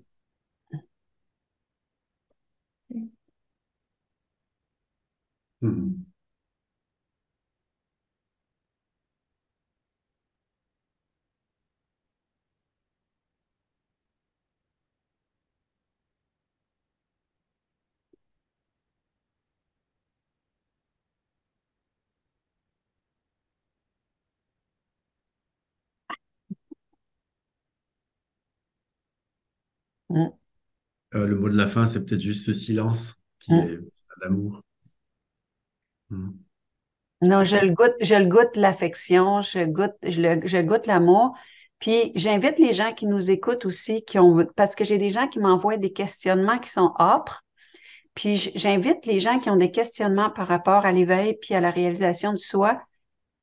Mhm. Mm. Le mot de la fin, c'est peut-être juste ce silence qui Mm. est l'amour. Mhm. Non, je le goûte l'affection, je goûte l'amour. Puis j'invite les gens qui nous écoutent aussi, parce que j'ai des gens qui m'envoient des questionnements qui sont âpres. Puis j'invite les gens qui ont des questionnements par rapport à l'éveil puis à la réalisation du soi,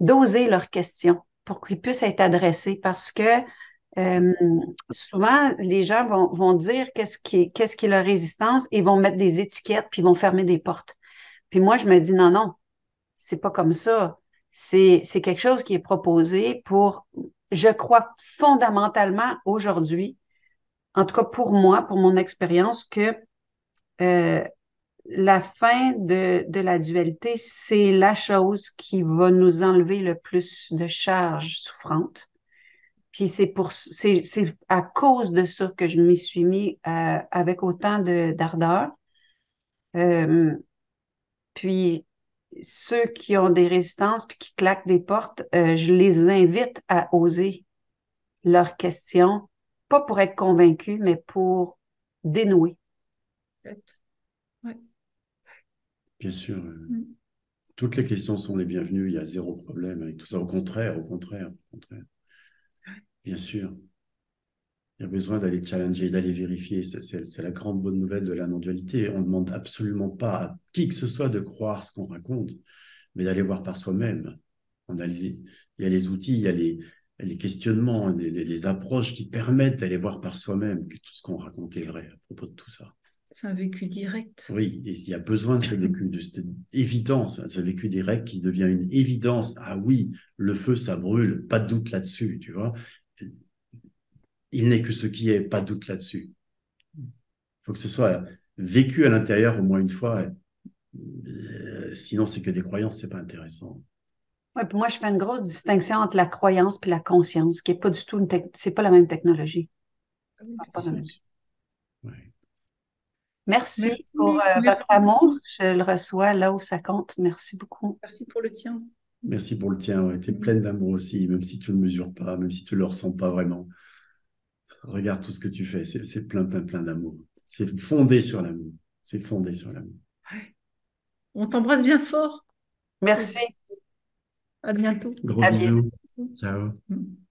d'oser leurs questions pour qu'ils puissent être adressés parce que euh, souvent, les gens vont dire qu'est-ce qui est leur résistance et vont mettre des étiquettes puis vont fermer des portes. Puis moi, je me dis non, non, c'est pas comme ça. C'est quelque chose qui est proposé pour, je crois fondamentalement aujourd'hui, en tout cas pour moi, pour mon expérience, que euh, la fin de la dualité, c'est la chose qui va nous enlever le plus de charges souffrantes. Puis c'est à cause de ça que je m'y suis mis avec autant d'ardeur. Euh, puis ceux qui ont des résistances puis qui claquent des portes, je les invite à oser leurs questions, pas pour être convaincus, mais pour dénouer. Peut-être. Ouais. Bien sûr, Mm. toutes les questions sont les bienvenues. Il y a zéro problème avec tout ça. Au contraire, au contraire. Bien sûr. Il y a besoin d'aller challenger, d'aller vérifier. C'est la grande bonne nouvelle de la non-dualité. On ne demande absolument pas à qui que ce soit de croire ce qu'on raconte, mais d'aller voir par soi-même. Il y a les outils, il y a les questionnements, les approches qui permettent d'aller voir par soi-même que tout ce qu'on raconte est vrai à propos de tout ça. C'est un vécu direct. Oui, et il y a besoin de ce vécu, de cette évidence, ce vécu direct qui devient une évidence. Ah oui, le feu, ça brûle, pas de doute là-dessus, tu vois. Il n'est que ce qui est, pas de doute là-dessus. Il faut que ce soit vécu à l'intérieur au moins une fois. Sinon, c'est que des croyances, c'est pas intéressant. Ouais, puis moi, je fais une grosse distinction entre la croyance et la conscience, qui est pas du tout c'est pas la même technologie. Ah oui, bien Pas la sûr. même. Ouais. Merci pour Merci, votre merci amour. beaucoup. Je le reçois là où ça compte. Merci beaucoup. Merci pour le tien. Merci pour le tien. Ouais. Tu es pleine d'amour aussi, même si tu ne le mesures pas, même si tu ne le ressens pas vraiment. Regarde tout ce que tu fais. C'est plein, plein, plein d'amour. C'est fondé sur l'amour. C'est fondé sur l'amour. On t'embrasse bien fort et Merci. puis à bientôt. Gros À bientôt. bisous. Ciao. Mm.